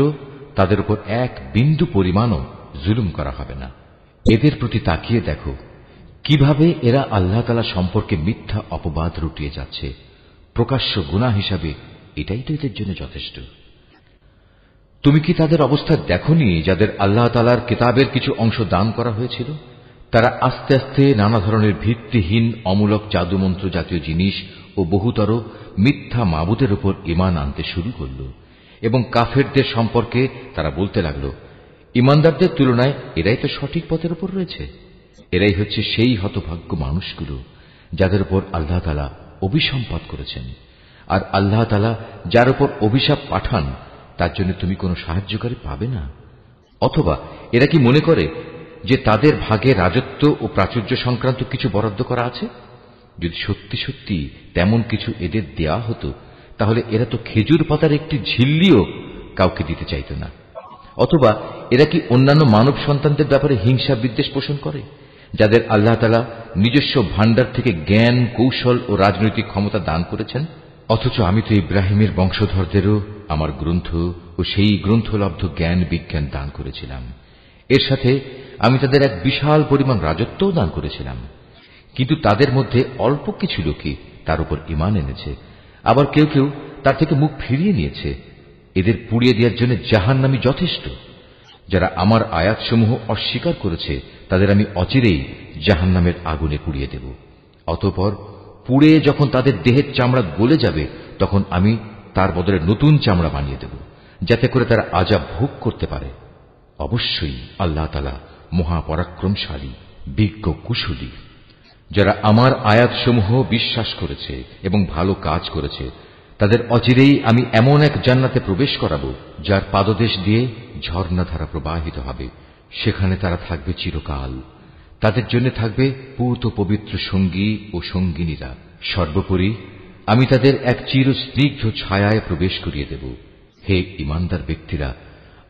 তাদের উপর এক বিন্দু পরিমাণও জুলুম করা হবে না। এদের প্রতি তাকিয়ে দেখো কিভাবে এরা আল্লাহ তাআলা সম্পর্কে মিথ্যা অপবাদ রটিয়ে যাচ্ছে। প্রকাশ্য গুনাহ হিসাবে এটাই তো এদের জন্য যথেষ্ট। তুমি কি তাদের অবস্থা দেখোনি যাদের আল্লাহ তাআলার কিতাবের কিছু অংশ দান করা হয়েছিল? তারা আস্তে আস্তে নানা ধরনের ভিত্তিহীন অমূলক জাদুমন্ত্র জাতীয় জিনিস ও বহুতর মিথ্যা মাবুদের উপর ঈমান আনতে শুরু করল এবং কাফেরদের সম্পর্কে তারা বলতে লাগল, ঈমানদারদের তুলনায় এরাই তো সঠিক পথের উপর রয়েছে। এরাই হচ্ছে সেই হতভাগ্য মানুষগুলো যাদের উপর আল্লাহ তাআলা অভিসম্পাত করেছেন। আর আল্লাহ তাআলা যার উপর অভিশাপ পাঠান তার জন্য তুমি কোনো সাহায্যকারী পাবে না। অথবা এরা কি মনে করে যে তাদের ভাগে রাজত্ব ও প্রাচুর্য সংক্রান্ত কিছু বরাদ্দ করা আছে? যদি সত্যি সত্যি তেমন কিছু এদের দেয়া হতো, তাহলে এরা তো খেজুর পাতার একটি ঝিল্লিও কাউকে দিতে চাইত না। অথবা এরা কি অন্যান্য মানব সন্তানদের ব্যাপারে হিংসা বিদ্বেষ পোষণ করে, যাদের আল্লাহ তাআলা নিজস্ব ভাণ্ডার থেকে জ্ঞান, কৌশল ও রাজনৈতিক ক্ষমতা দান করেছেন? অথচ আমি তো ইব্রাহিমের বংশধরদেরও আমার গ্রন্থ ও সেই গ্রন্থলব্ধ জ্ঞান বিজ্ঞান দান করেছিলাম। এর সাথে আমি তাদের এক বিশাল পরিমাণ রাজত্বও দান করেছিলাম। কিন্তু তাদের মধ্যে অল্প কিছু লোকই তার উপর ঈমান এনেছে, আবার কেউ কেউ তার থেকে মুখ ফিরিয়ে নিয়েছে। এদের পুড়িয়ে দেওয়ার জন্য জাহান্নামী যথেষ্ট। যারা আমার আয়াতসমূহ অস্বীকার করেছে তাদের আমি অচিরেই জাহান্নামের আগুনে পুড়িয়ে দেব। অতঃপর পুড়ে যখন তাদের দেহের চামড়া গলে যাবে, তখন আমি তার বদলে নতুন চামড়া বানিয়ে দেব, যাতে করে তারা আযাব ভোগ করতে পারে। অবশ্যই আল্লাহ তাআলা মহাপরাক্রমশালী, বিজ্ঞ, কুশলী। যারা আমার আয়াতসমূহ বিশ্বাস করেছে এবং ভালো কাজ করেছে, তাদের অচিরেই আমি এমন এক জান্নাতে প্রবেশ করাবো যার পাদদেশ দিয়ে ঝর্ণাধারা প্রবাহিত হবে। সেখানে তারা থাকবে চিরকাল। তাদের জন্য থাকবে পূত পবিত্র সঙ্গী ও সঙ্গিনীরা। সর্বোপরি আমি তাদের এক চিরস্নিগ্ধ ছায়ায় প্রবেশ করিয়ে দেব। হে ঈমানদার ব্যক্তিরা,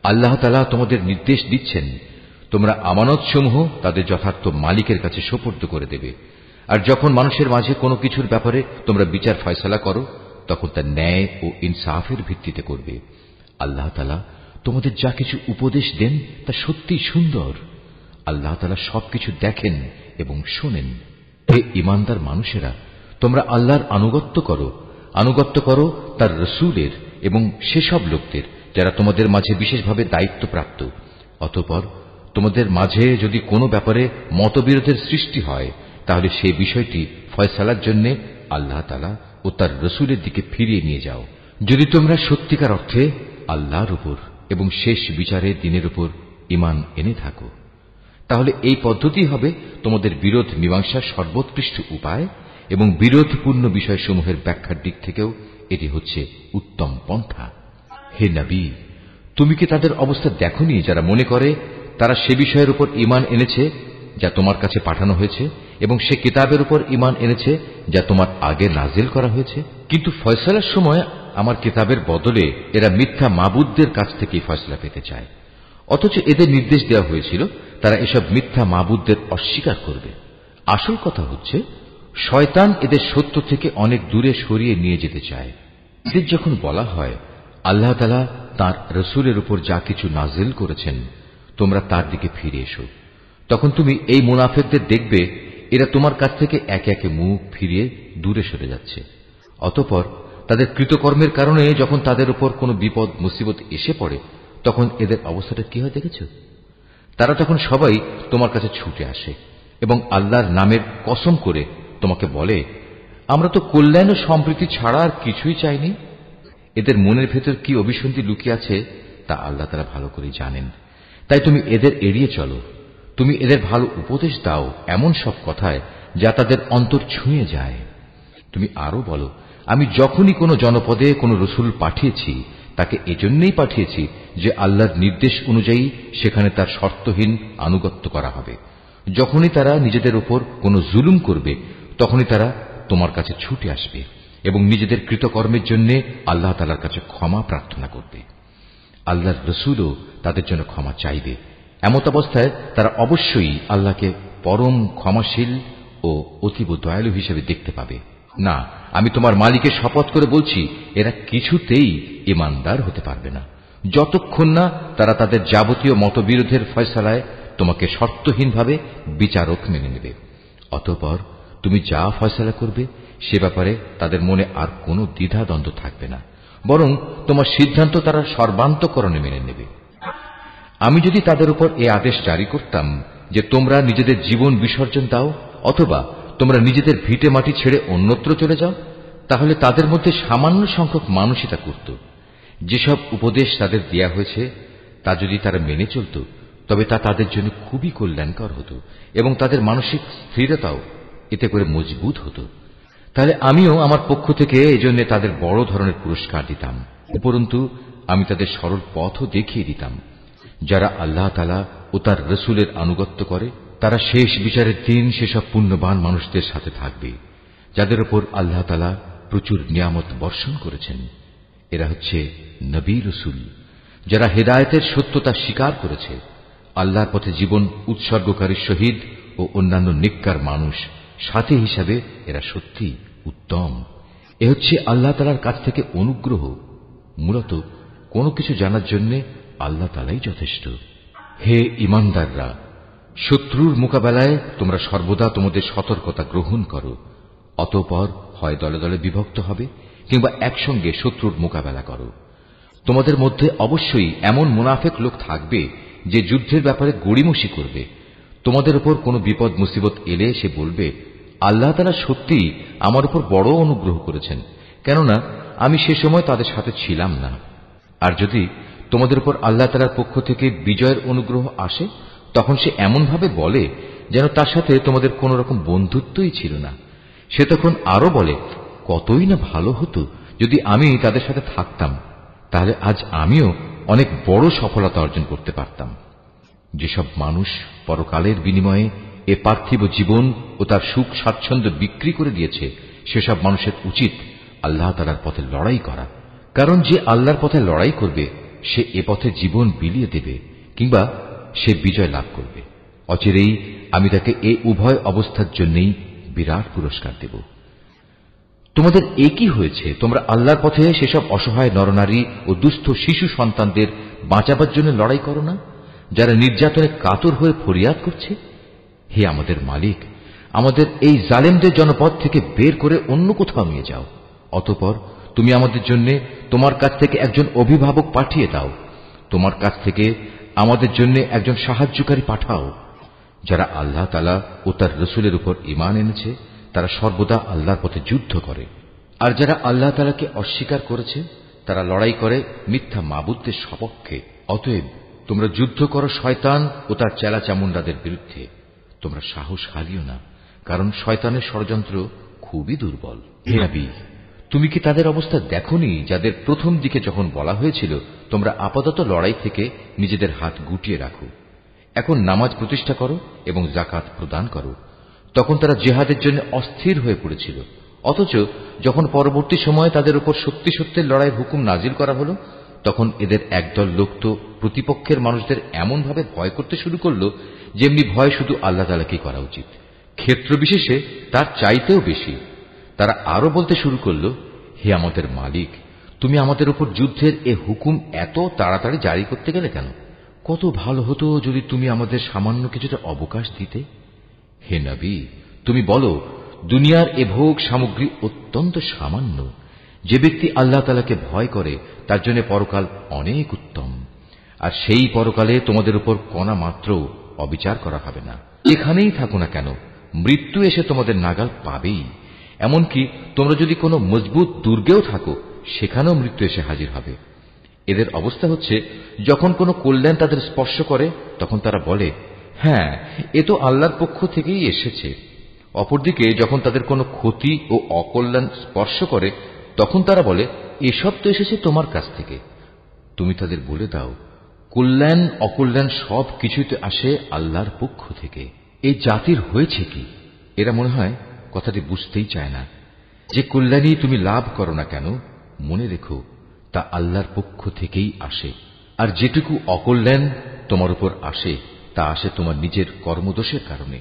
আল্লাহ তাআলা তোমাদের নির্দেশ দিচ্ছেন, তোমরা আমানতসমূহ তাদের যথার্থ মালিকের কাছে সোপর্দ করে দেবে। আর যখন মানুষের মাঝে কোনো কিছুর ব্যাপারে তোমরা বিচার ফয়সালা করো, তখন তা ন্যায় ও ইনসাফের ভিত্তিতে করবে। আল্লাহ তাআলা তোমাদের যা কিছু উপদেশ দেন তা সত্যিই সুন্দর। আল্লাহ তাআলা সবকিছু দেখেন এবং শোনেন। হে ঈমানদার মানুষেরা, তোমরা আল্লাহর আনুগত্য করো তার রসুলের এবং সেসব লোকদের যারা তোমাদের মাঝে বিশেষভাবে দায়িত্বপ্রাপ্ত। অতঃপর তোমাদের মাঝে যদি কোনো ব্যাপারে মতবিরোধের সৃষ্টি হয় তাহলে সেই বিষয়টি ফয়সালার জন্য আল্লাহ তাআলা ও তার রসুলের দিকে ফিরিয়ে নিয়ে যাও। যদি তোমরা সত্যিকার অর্থে আল্লাহর উপর এবং শেষ বিচারের দিনের উপর ঈমান এনে থাকো, তাহলে এই পদ্ধতি হবে তোমাদের বিরোধ মীমাংসার সর্বোৎকৃষ্ট উপায় এবং বিরোধপূর্ণ বিষয়সমূহের ব্যাখ্যার দিক থেকেও এটি হচ্ছে উত্তম পন্থা। হে নবী, তুমি কি তাদের অবস্থা দেখোনি যারা মনে করে তারা সে বিষয়ের উপর ঈমান এনেছে যা তোমার কাছে পাঠানো হয়েছে এবং সে কিতাবের উপর ঈমান এনেছে যা তোমার আগে নাজিল করা হয়েছে, কিন্তু ফয়সালার সময় আমার কিতাবের বদলে এরা মিথ্যা মাবুদদের কাছ থেকেই ফয়সলা পেতে চায়। অথচ এদের নির্দেশ দেওয়া হয়েছিল তারা এসব মিথ্যা মাবুদদের অস্বীকার করবে। আসল কথা হচ্ছে শয়তান এদের সত্য থেকে অনেক দূরে সরিয়ে নিয়ে যেতে চায়। এদের যখন বলা হয় আল্লাহ তাআলা তাঁর রসুলের উপর যা কিছু নাজিল করেছেন তোমরা তার দিকে ফিরে এসো, তখন তুমি এই মুনাফিকদের দেখবে এরা তোমার কাছ থেকে একে একে মুখ ফিরিয়ে দূরে সরে যাচ্ছে। অতঃপর তাদের কৃতকর্মের কারণে যখন তাদের উপর কোনো বিপদ মুসিবত এসে পড়ে তখন এদের অবস্থাটা কি হয় দেখেছ? তারা তখন সবাই তোমার কাছে ছুটে আসে এবং আল্লাহর নামের কসম করে তোমাকে বলে, আমরা তো কল্যাণ ও সম্প্রীতি ছাড়া আর কিছুই চাইনি। এদের মনের ভেতর কি অভিসন্ধি লুকিয়ে আছে তা আল্লাহ তাআলা ভালো করে জানেন। তাই তুমি এদের এড়িয়ে চলো। তুমি এদের ভালো উপদেশ দাও এমন সব কথায় যা তাদের অন্তর ছুঁয়ে যায়। তুমি আরো বলো, আমি যখনই কোনো জনপদে কোনো রসুল পাঠিয়েছি তাকে এজন্যই পাঠিয়েছি যে আল্লাহর নির্দেশ অনুযায়ী সেখানে তার শর্তহীন আনুগত্য করা হবে। যখনই তারা নিজেদের উপর কোনো জুলুম করবে তখনই তারা তোমার কাছে ছুটে আসবে এবং নিজেদের কৃতকর্মের জন্য আল্লাহ তাআলার কাছে ক্ষমা প্রার্থনা করবে। আল্লাহর রসুলও তাদের জন্য ক্ষমা চাইবে। এমত অবস্থায় তারা অবশ্যই আল্লাহকে পরম ক্ষমাশীল ও অতীব দয়ালু হিসেবে দেখতে পাবে। না, আমি তোমার মালিকের শপথ করে বলছি এরা কিছুতেই ঈমানদার হতে পারবে না যতক্ষণ না তারা তাদের যাবতীয় মতবিরোধের ফয়সালায় তোমাকে শর্তহীনভাবে বিচারক মেনে নেবে। অতঃপর তুমি যা ফয়সালা করবে সে ব্যাপারে তাদের মনে আর কোনো দ্বিধাদ্বন্দ্ব থাকবে না, বরং তোমার সিদ্ধান্ত তারা সর্বান্তকরণে মেনে নেবে। আমি যদি তাদের উপর এ আদেশ জারি করতাম যে তোমরা নিজেদের জীবন বিসর্জন দাও অথবা তোমরা নিজেদের ভিটে মাটি ছেড়ে অন্যত্র চলে যাও, তাহলে তাদের মধ্যে সামান্য সংখ্যক মানুষই তা করত। যেসব উপদেশ তাদের দেয়া হয়েছে তা যদি তারা মেনে চলত তবে তা তাদের জন্য খুবই কল্যাণকর হতো এবং তাদের মানসিক স্থিরতাও এতে করে মজবুত হতো। তাহলে আমিও আমার পক্ষ থেকে এজন্য তাদের বড় ধরনের পুরস্কার দিতাম। উপরন্তু আমি তাদের সরল পথও দেখিয়ে দিতাম। যারা আল্লাহ তাআলা ও তার রসুলের আনুগত্য করে তারা শেষ বিচারের দিন সেসব পুণ্যবান মানুষদের সাথে থাকবে যাদের উপর আল্লাহ তাআলা প্রচুর নিয়ামত বর্ষণ করেছেন। এরা হচ্ছে নবী রসুল যারা হেদায়েতের সত্যতা স্বীকার করেছে, আল্লাহর পথে জীবন উৎসর্গকারী শহীদ ও অন্যান্য নেককার মানুষ সাথী হিসাবে এরা সত্যি উত্তম। এ হচ্ছে আল্লাহ তাআলার কাছ থেকে অনুগ্রহ। মূলত কোনো কিছু জানার জন্য আল্লাহ তাআলাই যথেষ্ট। হে ঈমানদাররা, শত্রুর মোকাবেলায় তোমরা সর্বদা তোমাদের সতর্কতা গ্রহণ করো। অতঃপর হয় দলে দলে বিভক্ত হবে কিংবা একসঙ্গে শত্রুর মোকাবেলা করো। তোমাদের মধ্যে অবশ্যই এমন মুনাফিক লোক থাকবে যে যুদ্ধের ব্যাপারে গড়িমসি করবে। তোমাদের উপর কোনো বিপদ মুসিবত এলে সে বলবে, আল্লাহ তাআলা সত্যিই আমার উপর বড় অনুগ্রহ করেছেন, কেননা আমি সে সময় তাদের সাথে ছিলাম না। আর যদি তোমাদের উপর আল্লাহ তাআলার পক্ষ থেকে বিজয়ের অনুগ্রহ আসে তখন সে এমনভাবে বলে যেন তার সাথে তোমাদের কোন রকম বন্ধুত্বই ছিল না। সে তখন আরো বলে, কতই না ভালো হতো যদি আমি তাদের সাথে থাকতাম, তাহলে আজ আমিও অনেক বড় সফলতা অর্জন করতে পারতাম। যেসব মানুষ পরকালের বিনিময়ে এ পার্থিব জীবন ও তার সুখ স্বাচ্ছন্দ্য বিক্রি করে দিয়েছে সেসব মানুষের উচিত আল্লাহ তাআলার পথে লড়াই করা। কারণ যে আল্লাহর পথে লড়াই করবে সে এ পথে জীবন বিলিয়ে দেবে কিংবা সে বিজয় লাভ করবে। অচিরেই আমি তাকে এই উভয় অবস্থার জন্যই বিরাট পুরস্কার দেব। তোমাদের একই হয়েছে, তোমরা আল্লাহর পথে সেসব অসহায় নরনারী ও দুস্থ শিশু সন্তানদের বাঁচাবার জন্য লড়াই করো না যারা নির্যাতনে কাতর হয়ে ফরিয়াদ করছে। হে আমাদের মালিক, আমাদের এই জালেমদের জনপদ থেকে বের করে অন্য কোথাও নিয়ে যাও। অতঃপর তুমি আমাদের জন্য তোমার কাছ থেকে একজন অভিভাবক পাঠিয়ে দাও। তোমার কাছ থেকে আমাদের জন্য একজন সাহায্যকারী পাঠাও। যারা আল্লাহ তাআলা ও তার রাসূলের উপর ঈমান এনেছে তারা সর্বদা আল্লাহর পথে যুদ্ধ করে, আর যারা আল্লাহ তাআলাকে অস্বীকার করেছে তারা লড়াই করে মিথ্যা মাবুদদের সপক্ষে। অতএব তোমরা যুদ্ধ করো শয়তান ও তার চেলাচামুন্ডাদের বিরুদ্ধে। তোমরা সাহস হারিও না, কারণ শয়তানের ষড়যন্ত্র খুবই দুর্বল। হে নবী, তুমি কি তাদের অবস্থা দেখোনি যাদের প্রথম দিকে যখন বলা হয়েছিল তোমরা আপাতত লড়াই থেকে নিজেদের হাত গুটিয়ে রাখো, এখন নামাজ প্রতিষ্ঠা করো এবং যাকাত প্রদান করো। তখন তারা জিহাদের জন্য অস্থির হয়ে পড়েছিল, অথচ যখন পরবর্তী সময়ে তাদের উপর সত্যি সত্যের লড়াইয়ের হুকুম নাজিল করা হলো তখন এদের একদল লোক তো প্রতিপক্ষের মানুষদের এমনভাবে ভয় করতে শুরু করল যেমনি ভয় শুধু আল্লাহ তাআলাকেই করা উচিত, ক্ষেত্র বিশেষে তার চাইতেও বেশি। তারা আরো বলতে শুরু করল, হে আমাদের মালিক, তুমি আমাদের উপর যুদ্ধের এ হুকুম এত তাড়াতাড়ি জারি করতে গেলে কেন? কত ভালো হতো যদি তুমি আমাদের সামান্য কিছুটা অবকাশ দিতে। হে নবী, তুমি বলো, দুনিয়ার এ ভোগ সামগ্রী অত্যন্ত সামান্য। যে ব্যক্তি আল্লাহ তাআলাকে ভয় করে তার জন্য পরকাল অনেক উত্তম, আর সেই পরকালে তোমাদের উপর কণা মাত্র অবিচার করা হবে না। যেখানেই থাকো না কেন মৃত্যু এসে তোমাদের নাগাল পাবেই। এমনকি তোমরা যদি কোনো মজবুত দুর্গেও থাকো সেখানেও মৃত্যু এসে হাজির হবে। এদের অবস্থা হচ্ছে, যখন কোনো কল্যাণ তাদের স্পর্শ করে তখন তারা বলে, হ্যাঁ, এ তো আল্লাহর পক্ষ থেকেই এসেছে। অপরদিকে যখন তাদের কোনো ক্ষতি ও অকল্যাণ স্পর্শ করে তখন তারা বলে, এসব তো এসেছে তোমার কাছ থেকে। তুমি তাদের বলে দাও, কল্যাণ অকল্যাণ সব কিছুই তো আসে আল্লাহর পক্ষ থেকে। এই জাতির হয়েছে কি? এরা মনে হয় কথাটি বুঝতেই চায় না। যে কল্যাণই তুমি লাভ করো না কেন মনে রেখো তা আল্লাহর পক্ষ থেকেই আসে, আর যেটুকু অকল্যাণ তোমার উপর আসে তা আসে তোমার নিজের কর্মদোষের কারণে।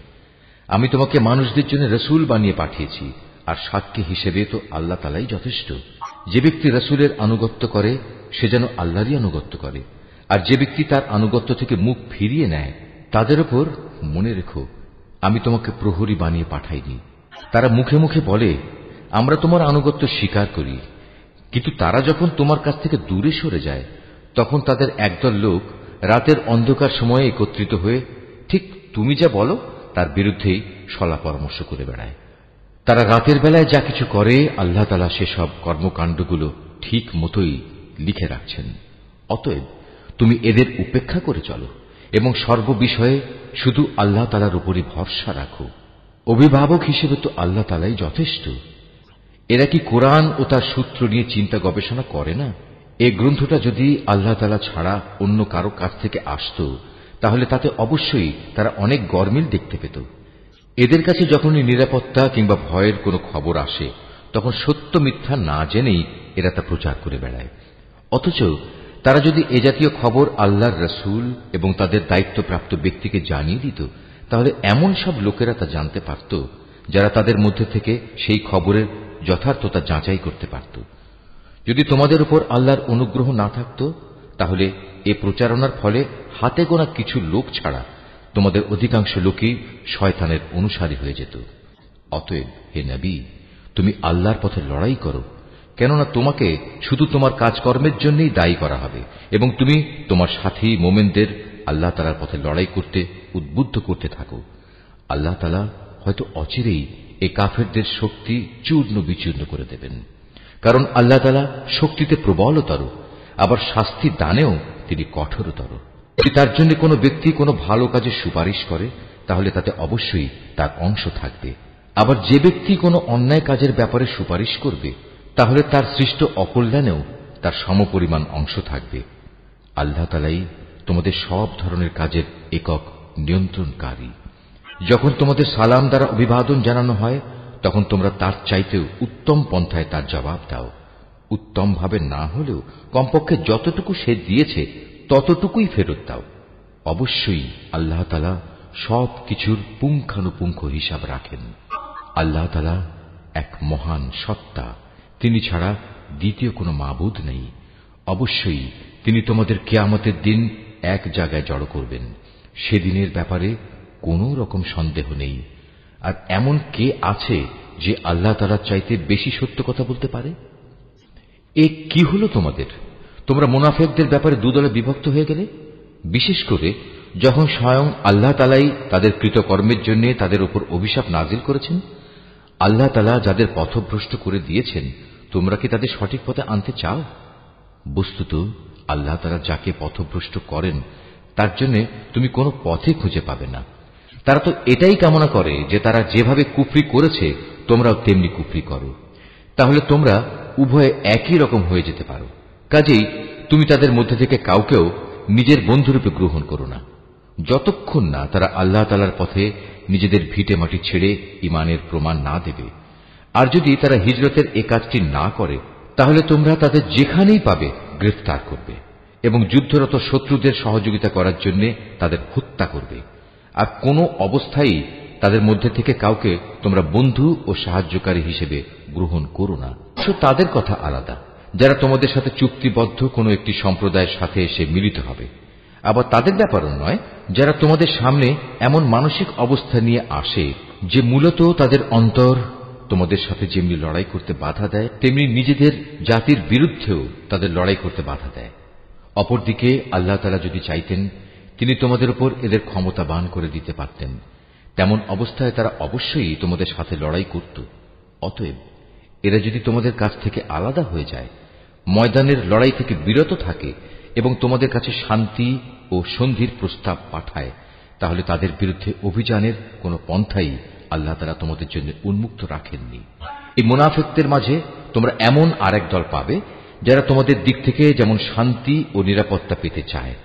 আমি তোমাকে মানুষদের জন্য রসুল বানিয়ে পাঠিয়েছি, আর সাক্ষী হিসেবে তো আল্লাহ তাআলাই যথেষ্ট। যে ব্যক্তি রসুলের আনুগত্য করে সে যেন আল্লাহরই আনুগত্য করে, আর যে ব্যক্তি তার আনুগত্য থেকে মুখ ফিরিয়ে নেয় তাদের উপর মনে রেখো আমি তোমাকে প্রহরী বানিয়ে পাঠাইনি। তারা মুখে মুখে বলে, আমরা তোমার আনুগত্য স্বীকার করি, কিন্তু তারা যখন তোমার কাছ থেকে দূরে সরে যায় তখন তাদের একদল লোক রাতের অন্ধকার সময়ে একত্রিত হয়ে ঠিক তুমি যা বলো তার বিরুদ্ধেই সলা পরামর্শ করে বেড়ায়। তারা রাতের বেলায় যা কিছু করে আল্লাহ তাআলা সেসব কর্মকাণ্ডগুলো ঠিক মতোই লিখে রাখছেন। অতএব তুমি এদের উপেক্ষা করে চলো এবং সর্ববিষয়ে শুধু আল্লাহ তাআলার উপরই ভরসা রাখো। অভিভাবক হিসেবে তো আল্লাহ তাআলাই যথেষ্ট। এরা কি কোরআন ও তার সূত্র নিয়ে চিন্তা গবেষণা করে না? এই গ্রন্থটা যদি আল্লাহ তাআলা ছাড়া অন্য কারো কাছ থেকে আসত তাহলে তাতে অবশ্যই তারা অনেক গরমিল দেখতে পেত। এদের কাছে যখনই নিরাপত্তা কিংবা ভয়ের কোনো খবর আসে তখন সত্য মিথ্যা না জেনেই এরা তা প্রচার করে বেড়ায়। অথচ তারা যদি এ জাতীয় খবর আল্লাহর রসুল এবং তাদের দায়িত্বপ্রাপ্ত ব্যক্তিকে জানিয়ে দিত তাহলে এমন সব লোকেরা তা জানতে পারত যারা তাদের মধ্যে থেকে সেই খবরের যথার্থতা যাচাই করতে পারত। যদি তোমাদের উপর আল্লাহর অনুগ্রহ না থাকত তাহলে এ প্রচারণার ফলে হাতে গোনা কিছু লোক ছাড়া তোমাদের অধিকাংশ লোকই শয়তানের অনুসারী হয়ে যেত। অতএব হে নবী, তুমি আল্লাহর পথে লড়াই করো, কেননা তোমাকে শুধু তোমার কাজকর্মের জন্যই দায়ী করা হবে এবং তুমি তোমার সাথী মোমেনদের আল্লাহ তাআলার পথে লড়াই করতে উদ্বুদ্ধ করতে থাকো। আল্লাহ তাআলা হয়তো অচিরেই এই কাফেরদের শক্তি চূর্ণ বিচূর্ণ করে দেবেন, কারণ আল্লাহ তাআলা শক্তিতে প্রবলতর, আবার শাস্তি দানেও তিনি কঠোরতর। যদি তার জন্য কোনো ব্যক্তি কোনো ভালো কাজে সুপারিশ করে তাহলে তাতে অবশ্যই তার অংশ থাকবে, আবার যে ব্যক্তি কোনো অন্যায় কাজের ব্যাপারে সুপারিশ করবে তাহলে তার সৃষ্ট অকল্যাণেও তার সমপরিমাণ অংশ থাকবে। আল্লাহ তাআলাই তোমাদের সব ধরনের কাজের একক নিয়ন্ত্রণকারী। যখন তোমাদের সালাম দ্বারা অভিবাদন জানানো হয় তখন তোমরা তার চাইতেও উত্তম পন্থায় তার জবাব দাও। উত্তম ভাবে না হলেও কমপক্ষে যতটুকু সে দিয়েছে ততটুকুই ফেরত দাও। অবশ্যই আল্লাহ তাআলা সব কিছুর পুঙ্খানুপুঙ্খ হিসাব রাখেন। আল্লাহ তাআলা এক মহান সত্তা, তিনি ছাড়া দ্বিতীয় কোনো মাবুদ নেই। অবশ্যই তিনি তোমাদের কিয়ামতের দিন এক জায়গায় জড়ো করবেন। সেদিনের ব্যাপারে কোনো রকম সন্দেহ নেই। আর এমন কে আছে যে আল্লাহ তাআলার চাইতে বেশি সত্য কথা বলতে পারে? এ কি হলো তোমাদের? তোমরা মুনাফিকদের ব্যাপারে দুদলে বিভক্ত হয়ে গেলে, বিশেষ করে যখন স্বয়ং আল্লাহ তাআলাই তাদের কৃতকর্মের জন্য তাদের উপর অভিশাপ নাজিল করেছেন। আল্লাহ তাআলা যাদের পথভ্রষ্ট করে দিয়েছেন, তোমরা কি তাদের সঠিক পথে আনতে চাও? বস্তুত আল্লাহ তাআলা যাকে পথভ্রষ্ট করেন তার জন্য তুমি কোনো পথে খুঁজে পাবে না। তারা তো এটাই কামনা করে যে তারা যেভাবে কুফরি করেছে তোমরাও তেমনি কুফরি করো, তাহলে তোমরা উভয়ে একই রকম হয়ে যেতে পারো। কাজেই তুমি তাদের মধ্যে থেকে কাউকেও নিজের বন্ধুরূপে গ্রহণ করো না, যতক্ষণ না তারা আল্লাহ তাআলার পথে নিজেদের ভিটে মাটি ছেড়ে ঈমানের প্রমাণ না দেবে। আর যদি তারা হিজরতের এ কাজটি না করে, তাহলে তোমরা তাদের যেখানেই পাবে গ্রেফতার করবে এবং যুদ্ধরত শত্রুদের সহযোগিতা করার জন্য তাদের হত্যা করবে। আর কোনো অবস্থায় তাদের মধ্যে থেকে কাউকে তোমরা বন্ধু ও সাহায্যকারী হিসেবে গ্রহণ করো না। তাদের কথা আলাদা যারা তোমাদের সাথে চুক্তিবদ্ধ কোনো একটি সম্প্রদায়ের সাথে এসে মিলিত হবে। আবার তাদের ব্যাপারও নয় যারা তোমাদের সামনে এমন মানসিক অবস্থা নিয়ে আসে যে মূলত তাদের অন্তর তোমাদের সাথে যেমনি লড়াই করতে বাধা দেয়, তেমনি নিজেদের জাতির বিরুদ্ধেও তাদের লড়াই করতে বাধা দেয়। অপরদিকে আল্লাহ তাআলা যদি চাইতেন, তিনি তোমাদের উপর এদের ক্ষমতাবান করে দিতে পারতেন। তেমন অবস্থায় তারা অবশ্যই তোমাদের সাথে লড়াই করত। অতএব এরা যদি তোমাদের কাছ থেকে আলাদা হয়ে যায়, ময়দানের লড়াই থেকে বিরত থাকে এবং তোমাদের কাছে শান্তি ও সন্ধির প্রস্তাব পাঠায়, তাহলে তাদের বিরুদ্ধে অভিযানের কোন পন্থাই আল্লাহ তাআলা তোমাদের জন্য উন্মুক্ত রাখেননি। এই মুনাফিকদের মাঝে তোমরা এমন আরেক দল পাবে যারা তোমাদের দিক থেকে যেমন শান্তি ও নিরাপত্তা পেতে চায়,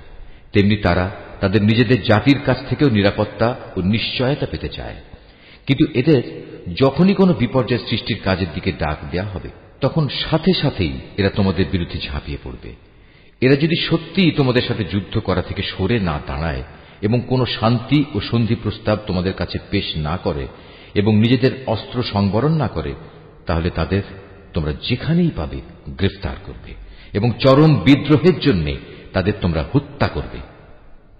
তেমনি তারা তাদের নিজেদের জাতির কাছ থেকেও নিরাপত্তা ও নিশ্চয়তা পেতে চায়। কিন্তু এদের যখনই কোনো বিপর্যয় সৃষ্টির কাজের দিকে ডাক দেয়া হবে, তখন সাথে সাথেই এরা তোমাদের বিরুদ্ধে ঝাঁপিয়ে পড়বে। এরা যদি সত্যিই তোমাদের সাথে যুদ্ধ করা থেকে সরে না দাঁড়ায় এবং কোনো শান্তি ও সন্ধি প্রস্তাব তোমাদের কাছে পেশ না করে এবং নিজেদের অস্ত্র সংবরণ না করে, তাহলে তাদের তোমরা যেখানেই পাবে গ্রেফতার করবে এবং চরম বিদ্রোহের জন্য তাদের তোমরা হত্যা করবে।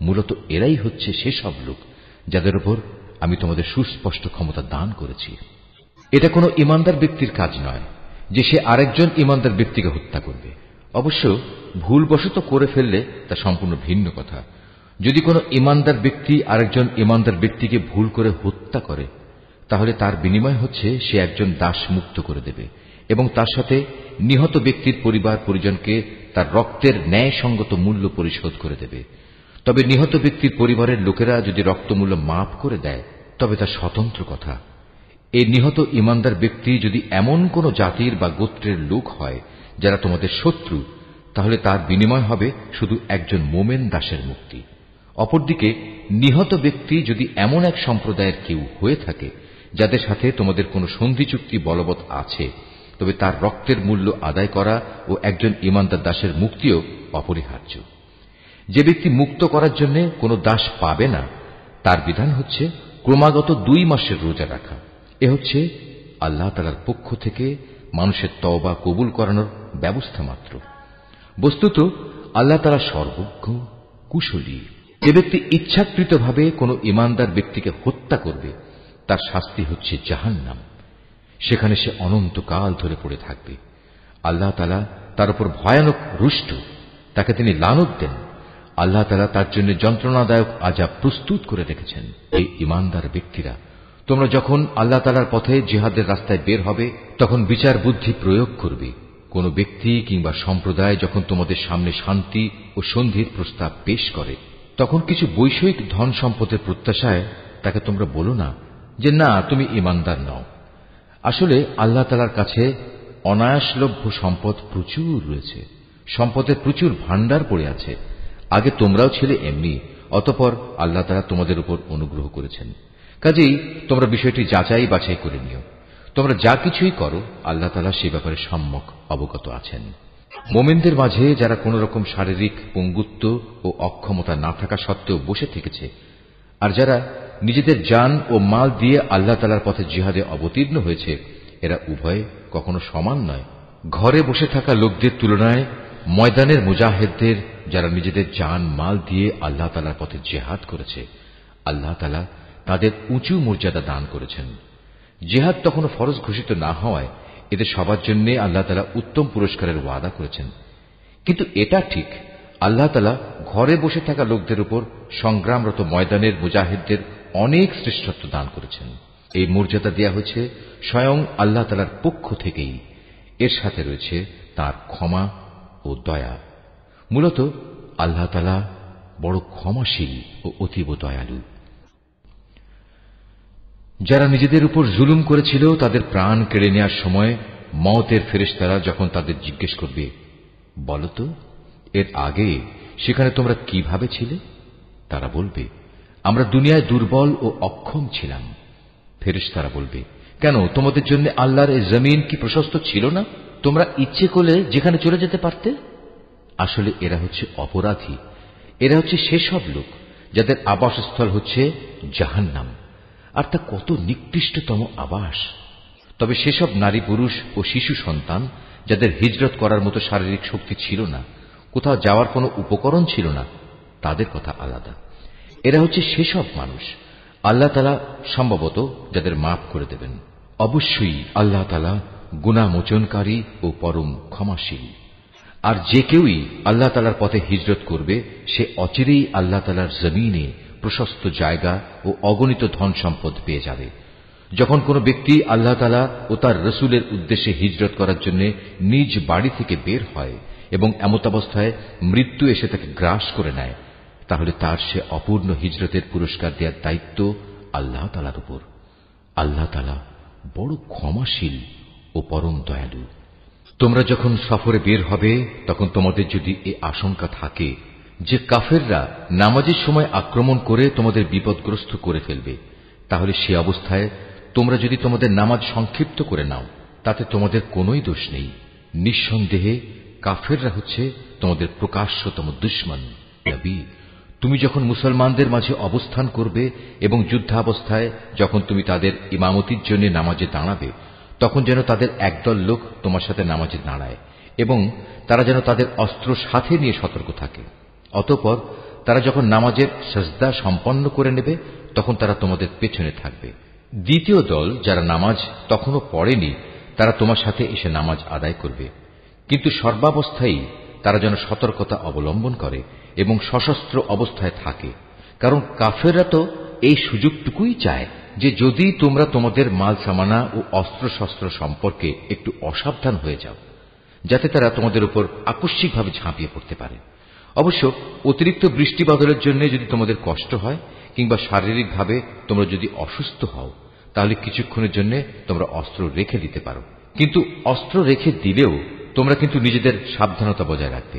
মূলত এরাই হচ্ছে সেসব লোক যাদের উপর আমি তোমাদের সুস্পষ্ট ক্ষমতা দান করেছি। এটা কোনো ইমানদার ব্যক্তির কাজ নয় যে সে আরেকজন ইমানদার ব্যক্তিকে হত্যা করবে। অবশ্য ভুলবশত করে ফেললে তা সম্পূর্ণ ভিন্ন কথা। যদি কোনো ইমানদার ব্যক্তি আরেকজন ইমানদার ব্যক্তিকে ভুল করে হত্যা করে, তাহলে তার বিনিময় হচ্ছে সে একজন দাস মুক্ত করে দেবে এবং তার সাথে নিহত ব্যক্তির পরিবার পরিজনকে তার রক্তের ন্যায়সঙ্গত মূল্য পরিশোধ করে দেবে। তবে নিহত ব্যক্তির পরিবারের লোকেরা যদি রক্তমূল্য মাফ করে দেয়, তবে তা স্বতন্ত্র কথা। এই নিহত ইমানদার ব্যক্তি যদি এমন কোন জাতির বা গোত্রের লোক হয় যারা তোমাদের শত্রু, তাহলে তার বিনিময় হবে শুধু একজন মোমেন দাসের মুক্তি। অপরদিকে নিহত ব্যক্তি যদি এমন এক সম্প্রদায়ের কেউ হয়ে থাকে যাদের সাথে তোমাদের কোনো সন্ধি চুক্তি বলবৎ আছে, তবে তার রক্তের মূল্য আদায় করা ও একজন ইমানদার দাসের মুক্তিও অপরিহার্য। যে ব্যক্তি মুক্ত করার জন্য কোনো দাস পাবে না, তার বিধান হচ্ছে ক্রমাগত 2 মাসের রোজা রাখা। এ হচ্ছে আল্লাহ তাআলার পক্ষ থেকে মানুষের তওবা কবুল করানোর ব্যবস্থা মাত্র। বস্তুত আল্লাহ তাআলা সর্বজ্ঞ, কুশলী। যে ব্যক্তি ইচ্ছাকৃতভাবে কোনো ইমানদার ব্যক্তিকে হত্যা করবে, তার শাস্তি হচ্ছে জাহান্নাম। সেখানে সে অনন্তকাল ধরে পড়ে থাকবে। আল্লাহ তাআলা তার উপর ভয়ানক রুষ্ট, তাকে তিনি লানত দেন। আল্লাহ তাআলা তার জন্য যন্ত্রণাদায়ক আযাব প্রস্তুত করে রেখেছেন। এই ইমানদার ব্যক্তিরা, তোমরা যখন আল্লাহ তাআলার পথে জিহাদের রাস্তায় বের হবে, তখন বিচার বুদ্ধি প্রয়োগ করবে। কোন ব্যক্তি কিংবা সম্প্রদায় যখন তোমাদের সামনে শান্তি ও সন্ধির প্রস্তাব পেশ করে, তখন কিছু বৈষয়িক ধন সম্পদের প্রত্যাশায় তাকে তোমরা বলো না যে না, তুমি ইমানদার নও। আসলে আল্লাহ তাআলার কাছে অনায়াসলভ্য সম্পদ প্রচুর রয়েছে, সম্পদের প্রচুর ভাণ্ডার পড়ে আছে। আগে তোমরাও ছিলে এমনি, অতঃপর আল্লাহ তাআলা তোমাদের উপর অনুগ্রহ করেছেন। কাজেই তোমরা বিষয়টি যাচাই বাছাই করে নিও। তোমরা যা কিছুই করো, আল্লাহ তাআলা সে ব্যাপারে সম্যক অবগত আছেন। মোমেনদের মাঝে যারা কোন রকম শারীরিক পঙ্গুত্ব ও অক্ষমতা না থাকা সত্ত্বেও বসে থেকেছে, আর যারা নিজেদের জান ও মাল দিয়ে আল্লাহ তাআলার পথে জিহাদে অবতীর্ণ হয়েছে, এরা উভয়ে কখনো সমান নয়। ঘরে বসে থাকা লোকদের তুলনায় ময়দানের মুজাহিদদের, যারা নিজেদের জান মাল দিয়ে আল্লাহ তাআলার পথে জিহাদ করেছে, আল্লাহ তাআলা তাদের উঁচু মর্যাদা দান করেছেন। জিহাদ তখনও ফরজ ঘোষিত না হওয়ায় এদের সবার জন্য আল্লাহ তাআলা উত্তম পুরস্কারের ওয়াদা করেছেন। কিন্তু এটা ঠিক, আল্লাহ তাআলা ঘরে বসে থাকা লোকদের উপর সংগ্রামরত ময়দানের মুজাহিদদের অনেক শ্রেষ্ঠত্ব দান করেছেন। এই মর্যাদা দেয়া হয়েছে স্বয়ং আল্লাহ তাআলার পক্ষ থেকেই। এর সাথে রয়েছে তার ক্ষমা ও দয়া। মূলত আল্লাহ তাআলা বড় ক্ষমাশীল ও অতীব দয়ালু। যারা নিজেদের উপর জুলুম করেছিল তাদের প্রাণ কেড়ে নেওয়ার সময় মওতের ফেরেশতারা যখন তাদের জিজ্ঞেস করবে, বলতো এর আগে সেখানে তোমরা কিভাবে ছিলে? তারা বলবে, আমরা দুনিয়ায় দুর্বল ও অক্ষম ছিলাম। ফেরেশতারা বলবে, কেন তোমাদের জন্য আল্লাহর এই জমিন কি প্রশস্ত ছিল না? তোমরা ইচ্ছে করলে যেখানে চলে যেতে পারতে। আসলে এরা হচ্ছে অপরাধী। এরা হচ্ছে সেসব লোক যাদের আবাসস্থল হচ্ছে জাহান্নাম, আর তা কত নিকৃষ্টতম আবাস। তবে সেসব নারী পুরুষ ও শিশু সন্তান যাদের হিজরত করার মতো শারীরিক শক্তি ছিল না, কোথাও যাওয়ার কোনো উপকরণ ছিল না, তাদের কথা আলাদা। এরা হচ্ছে সেসব মানুষ আল্লাহ তাআলা সম্ভবত যাদের মাফ করে দেবেন। অবশ্যই আল্লাহ তাআলা গুনাহ মোচনকারী ও পরম ক্ষমাশীল। আর যে কেউই আল্লাহ তাআলার পথে হিজরত করবে সে অচিরেই আল্লাহ তাআলার জমিনে প্রশস্ত জায়গা ও অগণিত ধন সম্পদ পেয়ে যাবে। যখন কোনো ব্যক্তি আল্লাহ তাআলা ও তার রাসূলের উদ্দেশ্যে হিজরত করার জন্য নিজ বাড়ি থেকে বের হয় এবং এমতাবস্থায় মৃত্যু এসে তাকে গ্রাস করে নেয়, তাহলে তার সে অপূর্ণ হিজরতের পুরস্কার দেওয়ার দায়িত্ব আল্লাহ তাআলার উপর। আল্লাহ তাআলা বড় ক্ষমাশীল ও পরম দয়ালু। তোমরা যখন সফরে বের হবে তখন তোমাদের যদি এ আশঙ্কা থাকে যে কাফেররা নামাজের সময় আক্রমণ করে তোমাদের বিপদগ্রস্ত করে ফেলবে, তাহলে সে অবস্থায় তোমরা যদি তোমাদের নামাজ সংক্ষিপ্ত করে নাও তাতে তোমাদের কোনোই দোষ নেই। নিঃসন্দেহে কাফেররা হচ্ছে তোমাদের প্রকাশ্যতম দুশমন। নবী, তুমি যখন মুসলমানদের মাঝে অবস্থান করবে এবং যুদ্ধাবস্থায় যখন তুমি তাদের ইমামতির জন্য নামাজে দাঁড়াবে, তখন যেন তাদের একদল লোক তোমার সাথে নামাজে দাঁড়ায় এবং তারা যেন তাদের অস্ত্র সাথে নিয়ে সতর্ক থাকে। অতঃপর তারা যখন নামাজের সিজদা সম্পন্ন করে নেবে তখন তারা তোমাদের পেছনে থাকবে। দ্বিতীয় দল যারা নামাজ তখনও পড়েনি তারা তোমার সাথে এসে নামাজ আদায় করবে, কিন্তু সর্বাবস্থায় তারা যেন সতর্কতা অবলম্বন করে এবং সশস্ত্র অবস্থায় থাকে। কারণ কাফেররা তো এই সুযোগটুকুই চায় যে যদি তোমরা তোমাদের মাল সামানা ও অস্ত্রশস্ত্র সম্পর্কে একটু অসাবধান হয়ে যাও, যাতে তারা তোমাদের উপর আকস্মিকভাবে ঝাঁপিয়ে পড়তে পারে। অবশ্য অতিরিক্ত বৃষ্টি বাদলের জন্য যদি তোমাদের কষ্ট হয় কিংবা শারীরিকভাবে তোমরা যদি অসুস্থ হও, তাহলে কিছুক্ষণের জন্য তোমরা অস্ত্র রেখে দিতে পারো। কিন্তু অস্ত্র রেখে দিলেও তোমরা কিন্তু নিজেদের সাবধানতা বজায় রাখবে।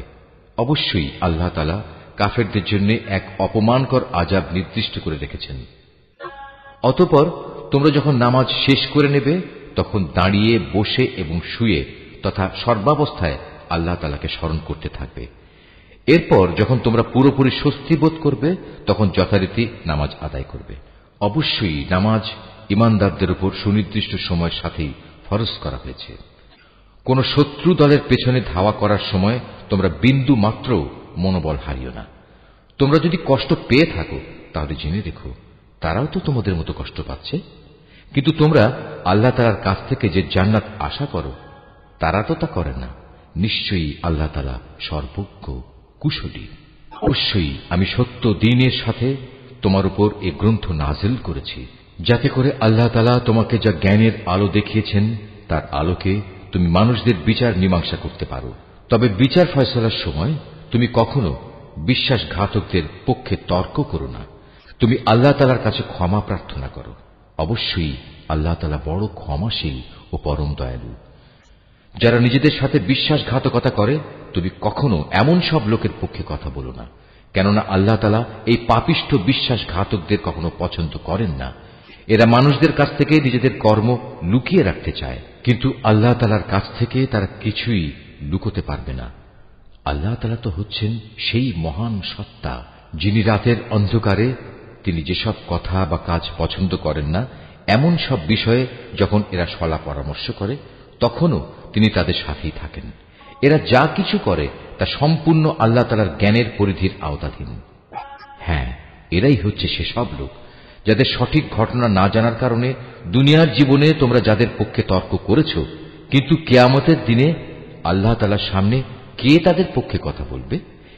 অবশ্যই আল্লাহ তাআলা কাফেরদের জন্য এক অপমানকর আযাব নির্দিষ্ট করে রেখেছেন। অতঃপর তোমরা যখন নামাজ শেষ করে নেবে তখন দাঁড়িয়ে, বসে এবং শুয়ে তথা সর্বাবস্থায় আল্লাহ তাআলাকে স্মরণ করতে থাকবে। এরপর যখন তোমরা পুরোপুরি স্বস্তি বোধ করবে তখন যথারীতি নামাজ আদায় করবে। অবশ্যই নামাজ ঈমানদারদের উপর সুনির্দিষ্ট সময়ের সাথেই ফরজ করা হয়েছে। কোন শত্রু দলের পেছনে ধাওয়া করার সময় তোমরা বিন্দু মাত্র মনোবল হারিও না। তোমরা যদি কষ্ট পেয়ে থাকো তাহলে জেনে রেখো তারাও তো তোমাদের মতো কষ্ট পাচ্ছে, কিন্তু তোমরা আল্লাহ তাআলার কাছ থেকে যে জান্নাত আশা করো তারা তো তা করে না। নিশ্চয়ই আল্লাহ তাআলা সর্বজ্ঞ, কুশলী। অবশ্যই আমি সত্য দ্বীনের সাথে তোমার উপর এ গ্রন্থ নাজিল করেছি, যাতে করে আল্লাহ তাআলা তোমাকে যা জ্ঞানের আলো দেখিয়েছেন তার আলোকে তুমি মানুষদের বিচার মীমাংসা করতে পারো। তবে বিচার ফয়সালার সময় তুমি কখনো বিশ্বাসঘাতকদের পক্ষে তর্ক করো না। তুমি আল্লাহ তাআলার কাছে ক্ষমা প্রার্থনা করো। অবশ্যই আল্লাহ তাআলা বড় ক্ষমাশীল ও পরম দয়ালু। যারা নিজেদের সাথে বিশ্বাসঘাতকতা করে তুমি কখনো এমন সব লোকের পক্ষে কথা বলো না, কেননা আল্লাহ তাআলা এই পাপিষ্ঠ বিশ্বাসঘাতকদের কখনো পছন্দ করেন না। এরা মানুষদের কাছ থেকে নিজেদের কর্ম লুকিয়ে রাখতে চায়, কিন্তু আল্লাহ তাআলার কাছ থেকে তারা কিছুই লুকোতে পারবে না। আল্লাহ তাআলা তো হচ্ছেন সেই মহান সত্তা যিনি রাতের অন্ধকারে তিনি যেসব কথা বা কাজ পছন্দ করেন না এমন সব বিষয়ে যখন এরা সলা পরামর্শ করে তখনও তিনি তাদের সাথেই থাকেন। এরা যা কিছু করে তা সম্পূর্ণ আল্লাহ তাআলার জ্ঞানের পরিধির আওতাধীন। হ্যাঁ, এরাই হচ্ছে সেসব লোক যাদের সঠিক ঘটনা না জানার কারণে দুনিয়ার জীবনে তোমরা যাদের পক্ষে তর্ক করেছ, কিন্তু কিয়ামতের দিনে আল্লাহ তাআলার সামনে কে তাদের পক্ষে কথা বলবে,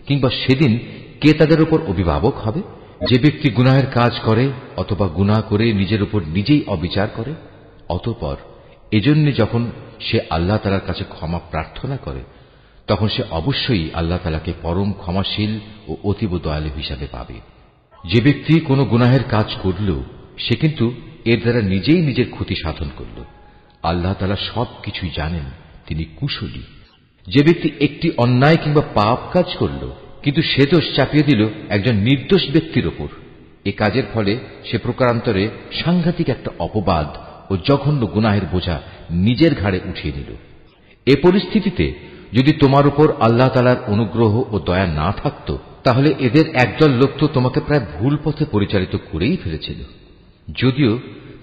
কিংবা সেদিন কে তাদের উপর অভিভাবক হবে? যে ব্যক্তি গুনাহের কাজ করে অথবা গুনাহ করে নিজের উপর নিজেই অবিচার করে, অতঃপর এজন্য যখন সে আল্লাহ তাআলার কাছে ক্ষমা প্রার্থনা করে, তখন সে অবশ্যই আল্লাহ তাআলাকে পরম ক্ষমাশীল ও অতীব দয়ালু হিসাবে পাবে। যে ব্যক্তি কোনো গুনাহের কাজ করল, সে কিন্তু এর দ্বারা নিজেই নিজের ক্ষতি সাধন করল। আল্লাহ তাআলা সবকিছুই জানেন, তিনি কুশলী। যে ব্যক্তি একটি অন্যায় কিংবা পাপ কাজ করল, কিন্তু সে দোষ চাপিয়ে দিল একজন নির্দোষ ব্যক্তির ওপর, এ কাজের ফলে সে প্রকারান্তরে সাংঘাতিক একটা অপবাদ ও জঘন্য গুনাহের বোঝা নিজের ঘাড়ে উঠিয়ে নিল। এ পরিস্থিতিতে যদি তোমার উপর আল্লাহ তাআলার অনুগ্রহ ও দয়া না থাকত, তাহলে এদের একদল লোক তো তোমাকে প্রায় ভুল পথে পরিচালিত করেই ফেলেছিল। যদিও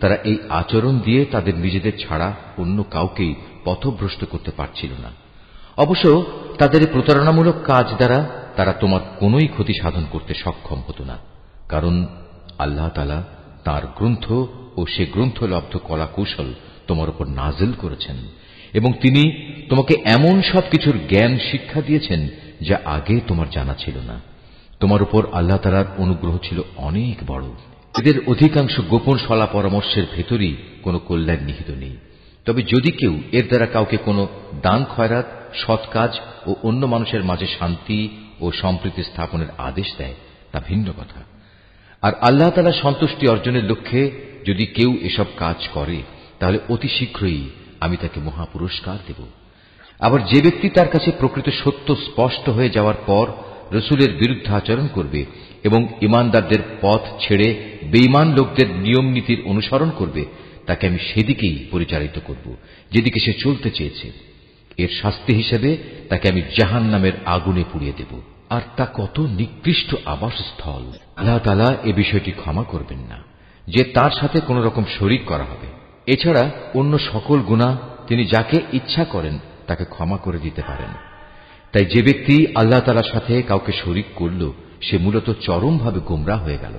তারা এই আচরণ দিয়ে তাদের নিজেদের ছাড়া অন্য কাউকেই পথভ্রষ্ট করতে পারছিল না। অবশ্য তাদের এই প্রতারণামূলক কাজ দ্বারা তারা তোমার কোনোই ক্ষতি সাধন করতে সক্ষম হতো না, কারণ আল্লাহ তাআলা তাঁর গ্রন্থ ও সে গ্রন্থলব্ধ কলা কৌশল তোমার উপর নাজিল করেছেন, এবং তিনি তোমাকে এমন সবকিছুর জ্ঞান শিক্ষা দিয়েছেন যা আগে তোমার জানা ছিল না। তোমার উপর আল্লাহ তাআলার অনুগ্রহ ছিল অনেক বড়। এদের অধিকাংশ গোপন সলা পরামর্শের ভেতরই কোনো কল্যাণ নিহিত নেই। তবে যদি কেউ এর দ্বারা কাউকে কোনো দান খয়রাত, সৎ কাজ ও অন্য মানুষের মাঝে শান্তি ও সম্প্রীতি স্থাপনের আদেশ দেয়, তা ভিন্ন কথা। আর আল্লাহ তাআলার সন্তুষ্টি অর্জনের লক্ষ্যে যদি কেউ এসব কাজ করে, তাহলে অতি শীঘ্রই আমি তাকে মহা পুরস্কার দেব। আবার যে ব্যক্তি তার কাছে প্রকৃত সত্য স্পষ্ট হয়ে যাওয়ার পর রসুলের বিরুদ্ধে আচরণ করবে এবং ইমানদারদের পথ ছেড়ে বেঈমান লোকদের নিয়ম নীতির অনুসরণ করবে, তাকে আমি সেদিকেই পরিচালিত করব যেদিকে সে চলতে চেয়েছে। এর শাস্তি হিসেবে তাকে আমি জাহান্নামের আগুনে পুড়িয়ে দেব, আর তা কত নিকৃষ্ট আবাসস্থল। আল্লাহ তাআলা এ বিষয়টি ক্ষমা করবেন না যে তার সাথে কোন রকম শরীক করা হবে। এছাড়া অন্য সকল গুনাহ তিনি যাকে ইচ্ছা করেন তাকে ক্ষমা করে দিতে পারেন। তাই যে ব্যক্তি আল্লাহ তাআলার সাথে কাউকে শরীক করল, সে মূলত চরমভাবে গোমরাহ হয়ে গেল।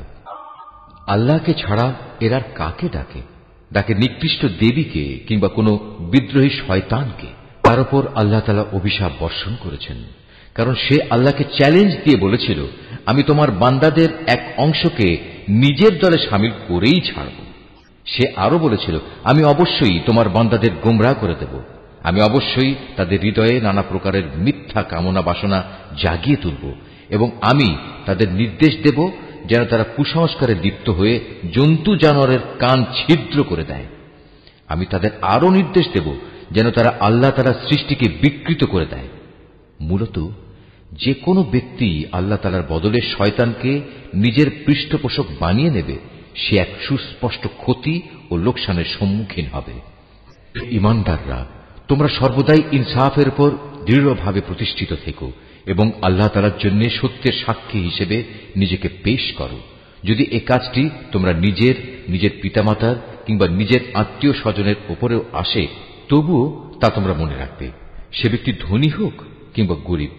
আল্লাহকে ছাড়া এরা কাকে ডাকে? ডাকে নিকৃষ্ট দেবীকে কিংবা কোনো বিদ্রোহী শয়তানকে। তার উপর আল্লাহ তাআলা অভিশাপ বর্ষণ করেছেন, কারণ সে আল্লাহকে চ্যালেঞ্জ দিয়ে বলেছিল, আমি তোমার বান্দাদের এক অংশকে নিজের দলে শামিল করেই ছাড়ব। সে আরো বলেছিল, আমি অবশ্যই তোমার বান্দাদের গোমরাহ করে দেব, আমি অবশ্যই তাদের হৃদয়ে নানা প্রকারের মিথ্যা কামনা বাসনা জাগিয়ে তুলব, এবং আমি তাদের নির্দেশ দেব যেন তারা কুসংস্কারে লিপ্ত হয়ে জন্তু জানোয়ারের কান ছিদ্র করে দেয়। আমি তাদের আরো নির্দেশ দেব যেন তারা আল্লাহ তাআলার সৃষ্টিকে বিকৃত করে দেয়। মূলত যে কোনো ব্যক্তি আল্লাহ তাআলার বদলে শয়তানকে নিজের পৃষ্ঠপোষক বানিয়ে নেবে, সে এক সুস্পষ্ট ক্ষতি ও লোকসানের সম্মুখীন হবে। ঈমানদাররা, তোমরা সর্বদাই ইনসাফের উপর দৃঢ়ভাবে প্রতিষ্ঠিত থেকো এবং আল্লাহ তাআলার জন্য সত্যের সাক্ষী হিসেবে নিজেকে পেশ করো। যদি এ কাজটি তোমরা নিজের পিতামাতার কিংবা নিজের আত্মীয় স্বজনের উপরেও আসে, তবুও তা তোমরা মনে রাখবে, সে ব্যক্তি ধনী হোক কিংবা গরিব,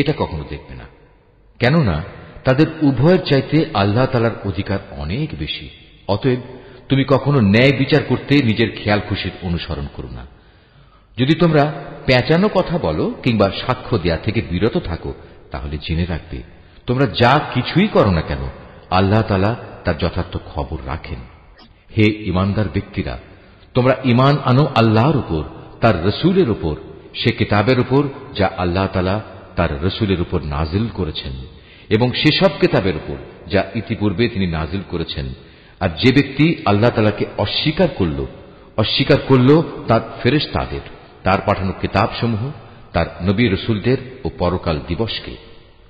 এটা কখনো দেখবে না। কেননা তাদের উভয়ের চাইতে আল্লাহ তাআলার অধিকার অনেক বেশি। অতএব তুমি কখনো ন্যায় বিচার করতে নিজের খেয়াল খুশির অনুসরণ করো না। যদি তোমরা পেঁচানো কথা বলো কিংবা সাক্ষ্য দেয়া থেকে বিরত থাকো, তাহলে জেনে রাখবে, তোমরা যা কিছুই করো না কেন, আল্লাহ তাআলা তার যথার্থ খবর রাখেন। হে ঈমানদার ব্যক্তিরা, তোমরা ঈমান আনো আল্লাহর উপর, তার রসুলের উপর, সে কিতাবের উপর যা আল্লাহ তাআলা তার রসুলের উপর নাজিল করেছেন, এবং সেসব কিতাবের উপর যা ইতিপূর্বে তিনি নাজিল করেছেন। আর যে ব্যক্তি আল্লাহ তাআলাকে অস্বীকার করল তার ফেরেশতাদের, তার পাঠানো কিতাবসমূহ, তার নবী রসুলদের ও পরকাল দিবসকে,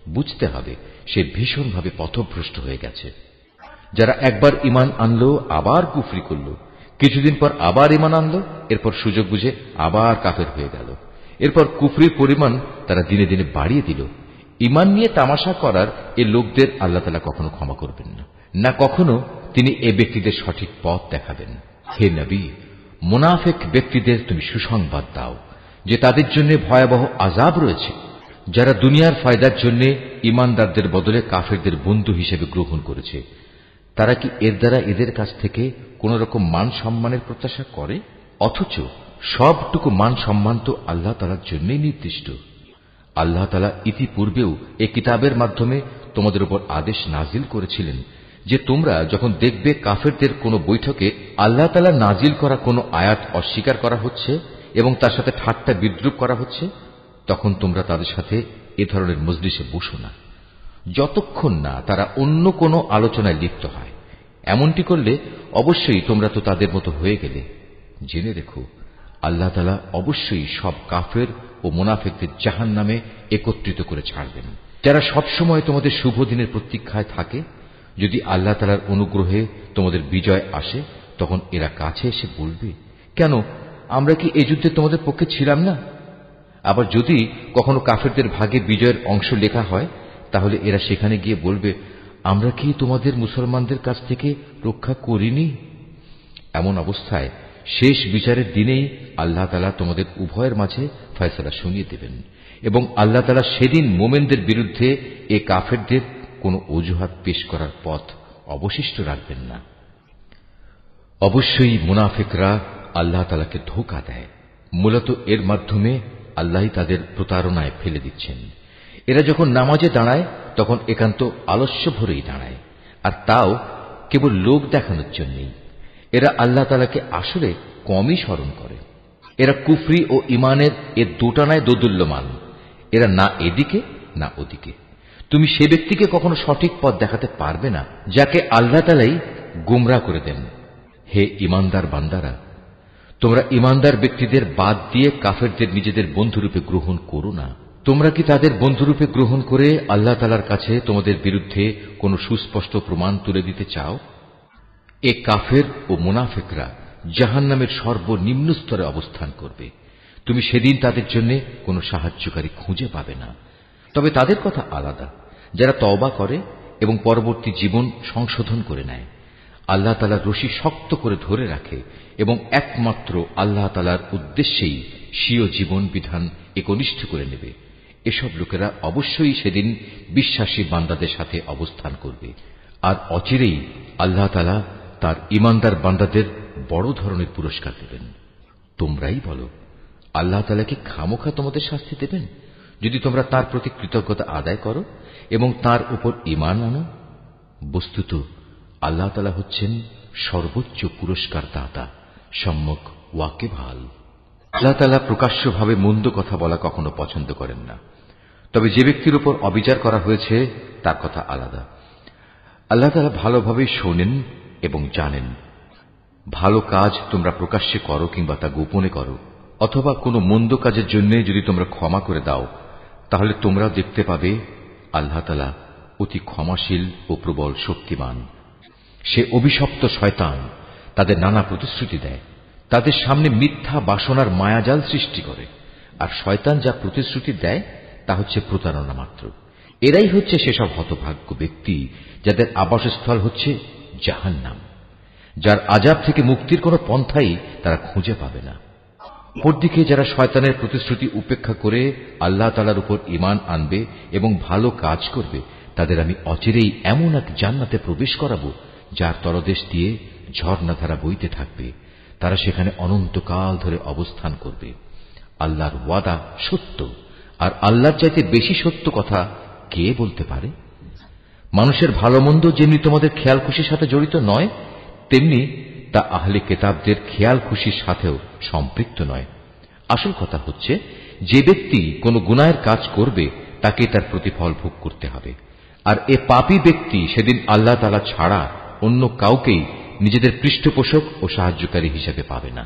বুঝতে হবে সে ভীষণভাবে পথভ্রষ্ট হয়ে গেছে। যারা একবার ঈমান আনলো আবার কুফরি করল, কিছুদিন পর আবার ঈমান আনলো, এরপর সুযোগ বুঝে আবার কাফের হয়ে গেল, এরপর কুফরির পরিমাণ তারা দিনে দিনে বাড়িয়ে দিল। ঈমান নিয়ে তামাশা করার এ লোকদের আল্লাহ তাআলা কখনো ক্ষমা করবেন না, না কখনো তিনি এ ব্যক্তিদের সঠিক পথ দেখাবেন। হে নবী, মুনাফিক ব্যক্তিদের তুমি সুসংবাদ দাও যে তাদের জন্য ভয়াবহ আযাব রয়েছে, যারা দুনিয়ার ফায়দার জন্য ঈমানদারদের বদলে কাফেরদের বন্ধু হিসেবে গ্রহণ করেছে। তারা কি এর দ্বারা এদের কাছ থেকে কোন রকম মান সম্মানের প্রত্যাশা করে? অথচ সবটুকু মান সম্মান তো আল্লাহ তাআলার জন্যই নির্দিষ্ট। আল্লাহ তাআলা ইতিপূর্বেও এই কিতাবের মাধ্যমে তোমাদের উপর আদেশ নাজিল করেছিলেন যে তোমরা যখন দেখবে কাফেরদের কোন বৈঠকে আল্লাহ তাআলা নাজিল করা কোন আয়াত অস্বীকার করা হচ্ছে এবং তার সাথে ঠাট্টা বিদ্রূপ করা হচ্ছে, তখন তোমরা তাদের সাথে এ ধরনের মজলিসে বসো না, যতক্ষণ না তারা অন্য কোনো আলোচনায় লিপ্ত হয়। এমনটি করলে অবশ্যই তোমরা তো তাদের মতো হয়ে গেলে। জেনে রেখো, আল্লাহ তাআলা অবশ্যই সব কাফের ও মুনাফিকদের জাহান্নামে একত্রিত করে ছাড়বেন। যারা সবসময় তোমাদের শুভ দিনের প্রতীক্ষায় থাকে, যদি আল্লাহ তাআলার অনুগ্রহে তোমাদের বিজয় আসে, তখন এরা কাছে এসে বলবে, কেন আমরা কি এই যুদ্ধে তোমাদের পক্ষে ছিলাম না? আবার যদি কখনো কাফেরদের ভাগে বিজয়ের অংশ লেখা হয়, তাহলে এরা সেখানে গিয়ে বলবে, আমরা কি তোমাদের মুসলমানদের কাছ থেকে রক্ষা করিনি? এমন অবস্থায় শেষ বিচারের দিনেই আল্লাহ তাআলা তোমাদের উভয়ের মাঝে ফয়সালা শুনিয়ে দেবেন এবং আল্লাহ তাআলা সেদিন মোমেনদের বিরুদ্ধে এ কাফেরদের কোনো অজুহাত পেশ করার পথ অবশিষ্ট রাখবেন না। অবশ্যই মুনাফিকরা আল্লাহ তাআলাকে ধোঁকা দেয়। মূলত এর মাধ্যমে আল্লাহই তাদের প্রতারণায় ফেলে দিচ্ছেন। এরা যখন নামাজে দাঁড়ায় তখন একান্ত আলস্য ভরেই দাঁড়ায়, আর তাও কেবল লোক দেখানোর জন্যই। এরা আল্লাহ তাআলাকে আসলে কমই স্মরণ করে। এরা কুফরি ও ইমানের এ দুটানায় দোদুল্যমান। এরা না এদিকে না ওদিকে। তুমি সে ব্যক্তিকে কখনো সঠিক পথ দেখাতে পারবে না যাকে আল্লাহ তাআলাই গুমরাহ করে দেন। হে ইমানদার বান্দারা, তোমরা ইমানদার ব্যক্তিদের বাদ দিয়ে কাফেরদের নিজেদের বন্ধুরূপে গ্রহণ করো না। তোমরা কি তাদের বন্ধুরূপে গ্রহণ করে আল্লাহ তাআলার কাছে তোমাদের বিরুদ্ধে কোনো সুস্পষ্ট প্রমাণ তুলে দিতে চাও? এ কাফের ও মুনাফিকরা জাহান্নামের সর্বনিম্ন স্তরে অবস্থান করবে। তুমি সেদিন তাদের জন্য কোনো সাহায্যকারী খুঁজে পাবে না। তবে তাদের কথা আলাদা, যারা তওবা করে এবং পরবর্তী জীবন সংশোধন করে নেয়, আল্লাহ তাআলার রশি শক্ত করে ধরে রাখে এবং একমাত্র আল্লাহ তাআলার উদ্দেশ্যেই স্বীয় জীবন বিধান একনিষ্ঠ করে নেবে। এসব লোকেরা অবশ্যই সেদিন বিশ্বাসী বান্দাদের সাথে অবস্থান করবে। আর অচিরেই আল্লাহ তাআলা তার ঈমানদার বান্দাদের বড় ধরনের পুরস্কার দেবেন। তোমরাই বলো, আল্লাহ তাআলা কি খামোখা তোমাদের শাস্তি দেবেন যদি তোমরা তার প্রতি কৃতজ্ঞতা আদায় করো এবং তার উপর ঈমান আনো? বস্তুত আল্লাহ তাআলা হচ্ছেন সর্বোচ্চ পুরস্কার দাতা, সম্যক ওয়াকিবহাল। আল্লাহ তাআলা প্রকাশ্যভাবে মন্দ কথা বলা কখনো পছন্দ করেন না। তবে যে ব্যক্তির উপর অবিচার করা হয়েছে তার কথা আলাদা। আল্লাহ তাআলা ভালোভাবে শোনেন এবং জানেন। ভালো কাজ তোমরা প্রকাশ্যে করো কিংবা তা গোপনে করো, অথবা কোনো মন্দ কাজের জন্য যদি তোমরা ক্ষমা করে দাও, তাহলে তোমরা দেখতে পাবে আল্লাহ তাআলা অতি ক্ষমাশীল ও প্রবল শক্তিমান। সে অভিশপ্ত শয়তান তাদের নানা প্রতিশ্রুতি দেয়, তাদের সামনে মিথ্যা বাসনার মায়াজাল সৃষ্টি করে। আর শয়তান যা প্রতিশ্রুতি দেয় তা হচ্ছে প্রতারণা মাত্র। এরাই হচ্ছে সেসব হতভাগ্য ব্যক্তি যাদের আবাসস্থল হচ্ছে জাহান্নাম, যার আযাব থেকে মুক্তির কোনো পন্থাই তারা খুঁজে পাবে না। অপরদিকে যারা শয়তানের প্রতিশ্রুতি উপেক্ষা করে আল্লাহ তাআলার উপর ঈমান আনবে এবং ভালো কাজ করবে, তাদের আমি অচিরেই এমন এক জান্নাতে প্রবেশ করাবো যার তলদেশ দিয়ে ঝর্ণাধারা বইতে থাকবে। তারা সেখানে অনন্তকাল ধরে অবস্থান করবে। আল্লাহর ওয়াদা সত্য, আর আল্লাহর চাইতে বেশি সত্য কথা কে বলতে পারে? মানুষের ভালো মন্দ যেমনি তোমাদের খেয়াল খুশির সাথে জড়িত নয়, তেমনি তা আহলে কিতাবদের খেয়াল খুশির সাথেও সম্পৃক্ত নয়। আসল কথা হচ্ছে, যে ব্যক্তি কোনো গুনাহের কাজ করবে তাকে তার প্রতিফল ভোগ করতে হবে। আর এ পাপী ব্যক্তি সেদিন আল্লাহ তাআলা ছাড়া অন্য কাউকেই নিজেদের পৃষ্ঠপোষক ও সাহায্যকারী হিসেবে পাবে না।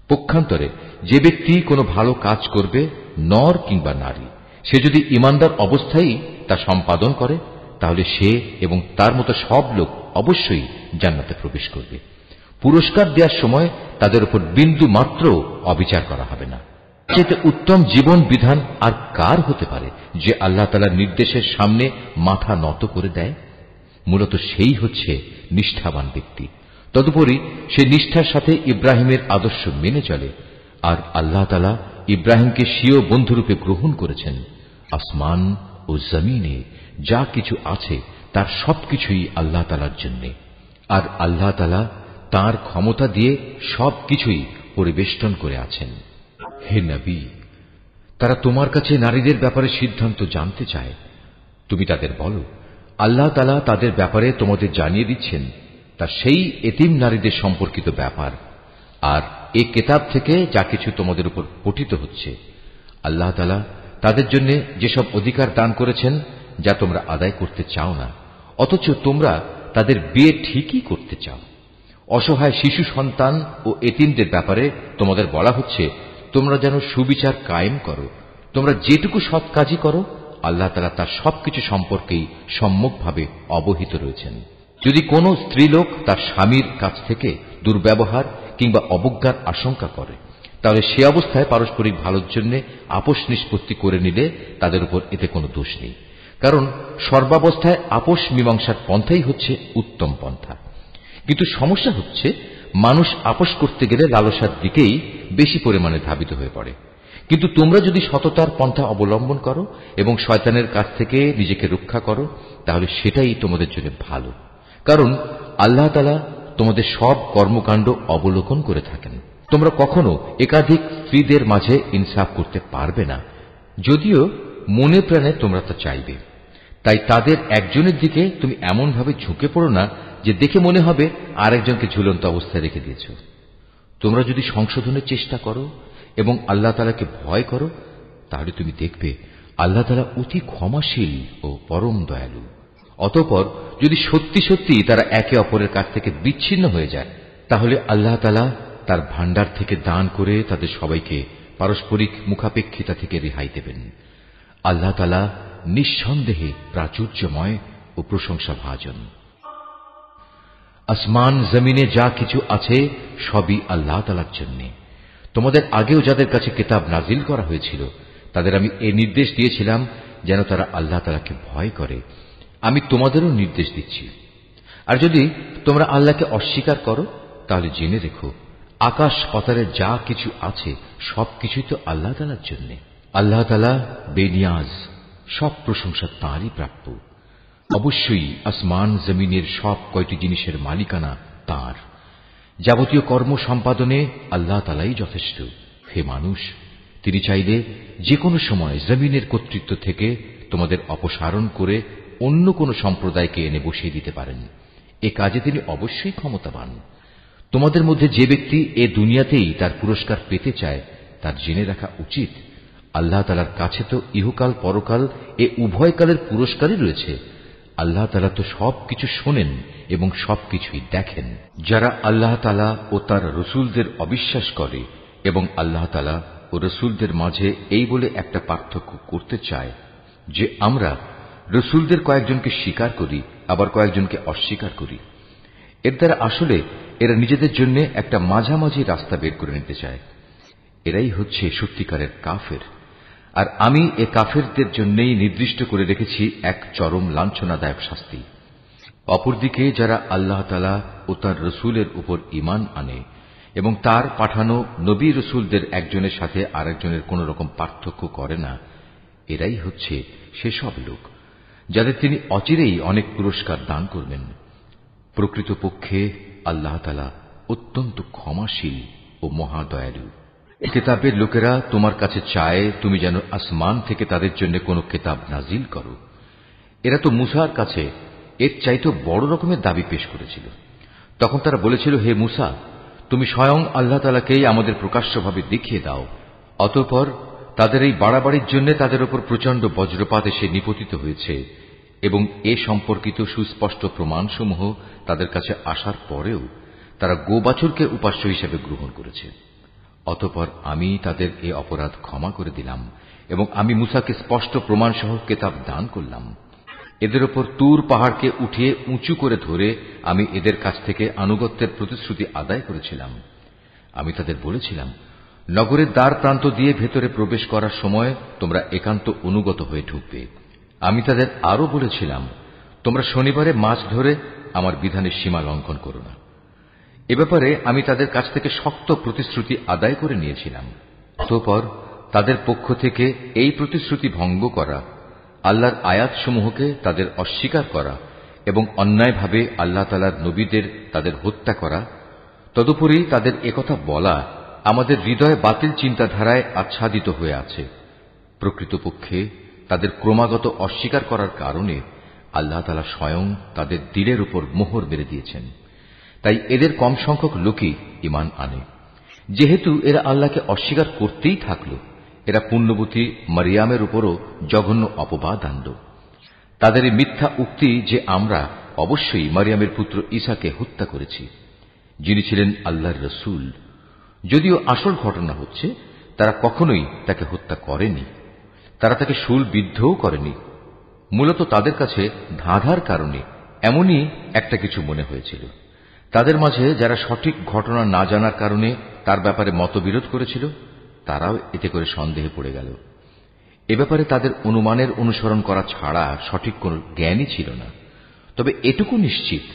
পক্ষান্তরে যে ব্যক্তি কোনো ভালো কাজ করবে, নর কিংবা নারী, সে যদি ঈমানদার অবস্থায় তা সম্পাদন করে, তাহলে সে এবং তার মতো সব লোক অবশ্যই জান্নাতে প্রবেশ করবে। পুরস্কার দেওয়ার সময় তাদের উপর বিন্দু মাত্র অবিচার করা হবে না। এতে উত্তম জীবন বিধান আর কার হতে পারে যে আল্লাহ তাআলার নির্দেশের সামনে মাথা নত করে দেয়? মূলত সেই হচ্ছে নিষ্ঠাবান ব্যক্তি। তদুপরি সে নিষ্ঠার সাথে ইব্রাহিমের আদর্শ মেনে চলে। আর আল্লাহ তাআলা ইব্রাহিমকে স্বীয় বন্ধুরূপে গ্রহণ করেছেন। আসমান ও জমিনে যা কিছু আছে তার সবকিছুই আল্লাহ তাআলার জন্য, আর আল্লাহ তাআলা তাঁর ক্ষমতা দিয়ে সবকিছুই পরিবেষ্টন করে আছেন। হে নবী, তারা তোমার কাছে নারীদের ব্যাপারে সিদ্ধান্ত জানতে চায়। তুমি তাদের বলো, আল্লাহ তাআলা তাদের ব্যাপারে তোমাদের জানিয়ে দিচ্ছেন তা সেই এতিম নারীদের সম্পর্কিত ব্যাপার, আর এই কিতাব থেকে যা কিছু তোমাদের উপর পঠিত হচ্ছে। আল্লাহ তাআলা তাদের জন্য যেসব অধিকার দান করেছেন যা তোমরা আদায় করতে চাও না, অথচ তোমরা তাদের বিয়ে ঠিকই করতে চাও। অসহায় শিশু সন্তান ও এতিমদের ব্যাপারে তোমাদের বলা হচ্ছে তোমরা যেন সুবিচার কায়েম করো। তোমরা যেটুকু সৎ কাজই করো, আল্লাহ তাআলা তার সবকিছু সম্পর্কেই সম্যকভাবে অবহিত রয়েছেন। যদি কোনো স্ত্রীলোক তার স্বামীর কাছ থেকে দুর্ব্যবহার কিংবা অবজ্ঞার আশঙ্কা করে, তাহলে সে অবস্থায় পারস্পরিক ভালোর জন্য আপোষ নিষ্পত্তি করে নিলে তাদের উপর এতে কোনো দোষ নেই, কারণ সর্বাবস্থায় আপোষ মীমাংসার পন্থাই হচ্ছে উত্তম পন্থা। কিন্তু সমস্যা হচ্ছে মানুষ আপোষ করতে গেলে লালসার দিকেই বেশি পরিমাণে ধাবিত হয়ে পড়ে। কিন্তু তোমরা যদি সততার পন্থা অবলম্বন করো এবং শয়তানের কাছ থেকে নিজেকে রক্ষা করো, তাহলে সেটাই তোমাদের জন্য ভালো, কারণ আল্লাহ তাআলা তোমাদের সব কর্মকাণ্ড অবলোকন করে থাকেন। তোমরা কখনো একাধিক স্ত্রীদের মাঝে ইনসাফ করতে পারবে না, যদিও মনে প্রাণে তোমরা তা চাইবে। তাই তাদের একজনের দিকে তুমি এমন ভাবে ঝুঁকে পড়ো না যে দেখে মনে হবে আরেকজনকে ঝুলন্ত অবস্থায় রেখে দিয়েছ। তোমরা যদি সংশোধনের চেষ্টা করো এবং আল্লাহ তাআলাকে ভয় করো, তাহলে তুমি দেখবে আল্লাহ তাআলা অতি ক্ষমাশীল ও পরম দয়ালু। অতঃপর যদি সত্যি সত্যি তারা একে অপরের কাছ থেকে বিচ্ছিন্ন হয়ে যায়, তাহলে আল্লাহ তাআলা তার ভাণ্ডার থেকে দান করে তাদের সবাইকে পারস্পরিক মুখাপেক্ষিতা থেকে রেহাই দেবেন। আল্লাহ তাআলা নিঃসন্দেহে প্রাচুর্যময় ও প্রশংসাভাজন। আসমান জমিনে যা কিছু আছে সবই আল্লাহ তাআলার জন্য। তোমাদের আগেও যাদের কাছে কিতাব নাজিল করা হয়েছিল তাদের আমি এই নির্দেশ দিয়েছিলাম যেন তারা আল্লাহ তাআলাকে ভয় করে। আমি তোমাদেরও নির্দেশ দিচ্ছি। আর যদি তোমরা আল্লাহকে অস্বীকার করো, তাহলে জেনে রেখো আকাশ পাতালে যা কিছু আছে সবকিছুই তো আল্লাহ তাআলার জন্য। আল্লাহ তাআলা বেনিয়াজ, সব প্রশংসা তাঁরই প্রাপ্য। অবশ্যই আসমান জমিনের সব কয়টি জিনিসের মালিকানা তাঁর। যাবতীয় কর্ম সম্পাদনে আল্লাহ তাআলাই যথেষ্ট। হে মানুষ, তিনি চাইলে যে কোনো সময় জমিনের কর্তৃত্ব থেকে তোমাদের অপসারণ করে অন্য কোন সম্প্রদায়কে এনে বসিয়ে দিতে পারেন। এ কাজে তিনি অবশ্যই ক্ষমতাবান। তোমাদের মধ্যে যে ব্যক্তি এ দুনিয়াতেই তার পুরস্কার পেতে চায়, তার জেনে রাখা উচিত আল্লাহ তাআলার কাছে তো ইহকাল পরকাল এ উভয় কালের পুরস্কারই রয়েছে। আল্লাহ তাআলা তো সবকিছু শোনেন এবং সবকিছুই দেখেন। যারা আল্লাহ তাআলা ও তার রসুলদের অবিশ্বাস করে এবং আল্লাহ তাআলা ও রসুলদের মাঝে এই বলে একটা পার্থক্য করতে চায় যে আমরা রসুলদের কয়েকজনকে স্বীকার করি আবার কয়েকজনকে অস্বীকার করি, এর দ্বারা আসলে এরা নিজেদের জন্য একটা মাঝামাঝি রাস্তা বের করে নিতে চায়। এরাই হচ্ছে সত্যিকারের কাফের। আর আমি এ কাফেরদের জন্যই নির্দিষ্ট করে রেখেছি এক চরম লাঞ্ছনাদায়ক শাস্তি। অপরদিকে যারা আল্লাহ তাআলা ও তার রসুলের উপর ঈমান আনে এবং তার পাঠানো নবী রসুলদের একজনের সাথে আরেকজনের কোন রকম পার্থক্য করে না, এরাই হচ্ছে সেসব লোক যাদের তিনি অচিরেই অনেক পুরস্কার দান করবেন। প্রকৃতপক্ষে আল্লাহ তাআলা অত্যন্ত ক্ষমাশীল ও মহাদয়ালু। কিতাবের লোকেরা তোমার কাছে চায় তুমি যেন আসমান থেকে তাদের জন্য কোন কিতাব নাজিল করো। এরা তো মূসার কাছে এর চাইতে বড় রকমের দাবি পেশ করেছিল। তখন তারা বলেছিল, হে মূসা, তুমি স্বয়ং আল্লাহ তাআলাকেই আমাদের প্রকাশ্যভাবে দেখিয়ে দাও। অতঃপর তাদের এই বাড়াবাড়ির জন্য তাদের উপর প্রচন্ড বজ্রপাত এসে নিপতিত হয়েছে এবং এ সম্পর্কিত সুস্পষ্ট প্রমাণসমূহ তাদের কাছে আসার পরেও তারা গোবাছুরকে উপাস্য হিসেবে গ্রহণ করেছে। অতঃপর আমি তাদের এ অপরাধ ক্ষমা করে দিলাম এবং আমি মূসাকে স্পষ্ট প্রমাণসহ কিতাব দান করলাম। এদের ওপর তুর পাহাড়কে উঠিয়ে উঁচু করে ধরে আমি এদের কাছ থেকে আনুগত্যের প্রতিশ্রুতি আদায় করেছিলাম। আমি তাদের বলেছিলাম, নগরের দ্বার প্রান্ত দিয়ে ভেতরে প্রবেশ করার সময় তোমরা একান্ত অনুগত হয়ে ঢুকবে। আমি তাদের আরো বলেছিলাম, তোমরা শনিবারে মাছ ধরে আমার বিধানের সীমা লঙ্ঘন করো না। এ ব্যাপারে আমি তাদের কাছ থেকে শক্ত প্রতিশ্রুতি আদায় করে নিয়েছিলাম। অতঃপর তাদের পক্ষ থেকে এই প্রতিশ্রুতি ভঙ্গ করা, আল্লাহর আয়াতসমূহকে তাদের অস্বীকার করা এবং অন্যায়ভাবে আল্লাহ তাআলার নবীদের তাদের হত্যা করা, তদুপরি তাদের একথা বলা আমাদের হৃদয়ে বাতিল চিন্তাধারায় আচ্ছাদিত হয়ে আছে। প্রকৃতপক্ষে তাদের ক্রমাগত অস্বীকার করার কারণে আল্লাহ তাআলা স্বয়ং তাদের দিলের উপর মোহর মেরে দিয়েছেন। তাই এদের কম সংখ্যক লোকই ঈমান আনে। যেহেতু এরা আল্লাহকে অস্বীকার করতেই থাকল, এরা পুণ্যবতী মারিয়ামের উপরও জঘন্য অপবাদ আনল। তাদের এই মিথ্যা উক্তি যে আমরা অবশ্যই মারিয়ামের পুত্র ঈসাকে হত্যা করেছি, যিনি ছিলেন আল্লাহর রসূল। যদিও আসল ঘটনা হচ্ছে তারা কখনোই তাকে হত্যা করেনি, তারা তাকে শূলবিদ্ধও করেনি। মূলত তাদের কাছে ধাঁধার কারণে এমনই একটা কিছু মনে হয়েছিল। তাদের মাঝে যারা সঠিক ঘটনা না জানার কারণে তার ব্যাপারে মতবিরোধ করেছিল, তারাও এতে করে সন্দেহে পড়ে গেল। এ ব্যাপারে তাদের অনুমানের অনুসরণ করা ছাড়া সঠিক কোন জ্ঞানই ছিল না। তবে এটুকু নিশ্চিত,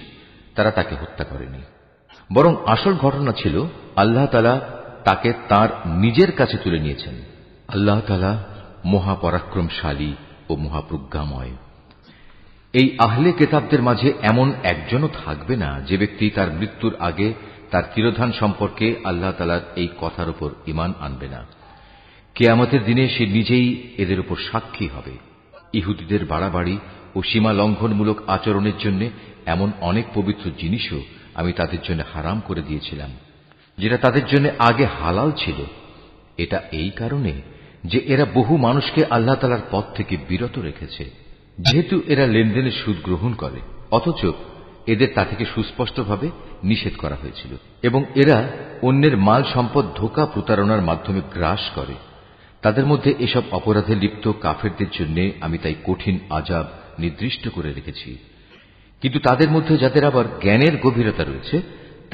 তারা তাকে হত্যা করেনি, বরং আসল ঘটনা ছিল আল্লাহ তাআলা তাকে তার নিজের কাছে তুলে নিয়েছেন। আল্লাহ তাআলা মহাপরাক্রমশালী ও মহাপ্রজ্ঞাময়। এই আহলে কিতাবদের মাঝে এমন একজনও থাকবে না যে ব্যক্তি তার মৃত্যুর আগে তার তিরোধান সম্পর্কে আল্লাহ তাআলার এই কথার উপর ঈমান আনবে না। কিয়ামতের দিনে সে নিজেই এদের উপর সাক্ষী হবে। ইহুদিদের বাড়াবাড়ি ও সীমা লঙ্ঘনমূলক আচরণের জন্য এমন অনেক পবিত্র জিনিসও আমি তাদের জন্য হারাম করে দিয়েছিলাম, যেটা তাদের জন্য আগে হালাল ছিল। এটা এই কারণে যে এরা বহু মানুষকে আল্লাহ তাআলার পথ থেকে বিরত রেখেছে। যেহেতু এরা লেনদেনে সুদ গ্রহণ করে, অথচ এদের তা থেকে সুস্পষ্টভাবে নিষেধ করা হয়েছিল, এবং এরা অন্যের মাল সম্পদ ধোঁকা প্রতারণার মাধ্যমে গ্রাস করে। তাদের মধ্যে এসব অপরাধে লিপ্ত কাফেরদের জন্য আমি তাই কঠিন আযাব নির্দিষ্ট করে রেখেছি। কিন্তু তাদের মধ্যে যাদের আবার জ্ঞানের গভীরতা রয়েছে,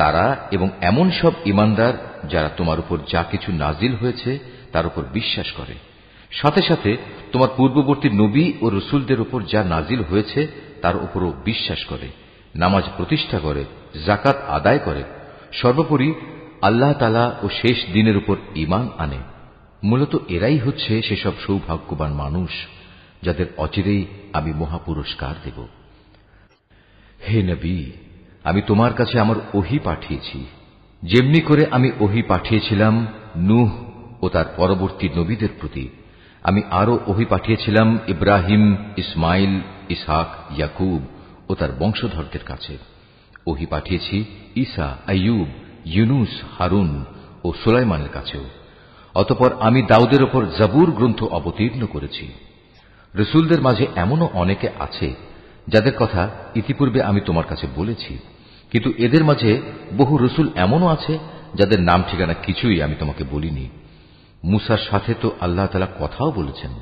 তারা এবং এমন সব ঈমানদার যারা তোমার উপর যা কিছু নাজিল হয়েছে তার উপর বিশ্বাস করে, সাথে সাথে তোমার পূর্ববর্তী নবী ও রসুলদের উপর যা নাজিল হয়েছে তার উপরও বিশ্বাস করে, নামাজ প্রতিষ্ঠা করে, যাকাত আদায় করে, সর্বোপরি আল্লাহ তাআলা ও শেষ দিনের উপর ঈমান আনে। মূলত এরাই হচ্ছে সেসব সৌভাগ্যবান মানুষ যাদের অচিরেই আমি মহাপুরস্কার দেব। হে নবী, আমি তোমার কাছে আমার ওহী পাঠিয়েছি, যেমনি করে আমি ওহী পাঠিয়েছিলাম নূহ ও তার পরবর্তী নবীদের প্রতি। আমি আরো ওহী পাঠিয়েছিলাম ইব্রাহিম, ইসমাইল, ইসহাক, ইয়াকুব ও তার বংশধরদের কাছে। ওহী পাঠিয়েছি ঈসা, আইয়ুব, ইউনুস, হারুন ও সুলাইমানের কাছেও। অতঃপর আমি দাউদের ওপর জাবুর গ্রন্থ অবতীর্ণ করেছি। রসুলদের মাঝে এমনও অনেকে আছে যাদের কথা ইতিপূর্বে আমি তোমার কাছে বলেছি, কিন্তু এদের মাঝে বহু রসুল এমনও আছে যাদের নাম ঠিকানা কিছুই আমি তোমাকে বলিনি। মুসার সাথে তো আল্লাহ তাআলা কথাও বলেছেন।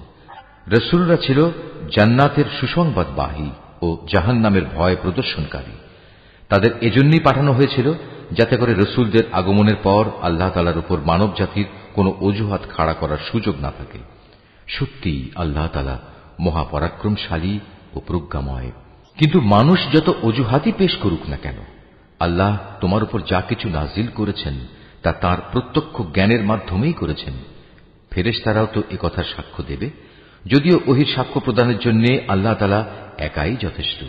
রসুলরা ছিল জান্নাতের সুসংবাদবাহী ও জাহান্নামের ভয় প্রদর্শনকারী। তাদের এজন্যই পাঠানো হয়েছিল যাতে করে রসুলদের আগমনের পর আল্লাহ তাআলার উপর মানব জাতির কোন অজুহাত খাড়া করার সুযোগ না থাকে। সত্যি আল্লাহ তাআলা মহাপরাক্রমশালী ও প্রজ্ঞাময়। কিন্তু মানুষ যত অজুহাতই পেশ করুক না কেন, আল্লাহ তোমার উপর যা কিছু নাজিল করেছেন তা তাঁর প্রত্যক্ষ জ্ঞানের মাধ্যমেই করেছেন। ফেরেশতারাও তো একথার সাক্ষ্য দেবে, যদিও ওহির সাক্ষ্য প্রদানের জন্য আল্লাহ তাআলা একাই যথেষ্ট।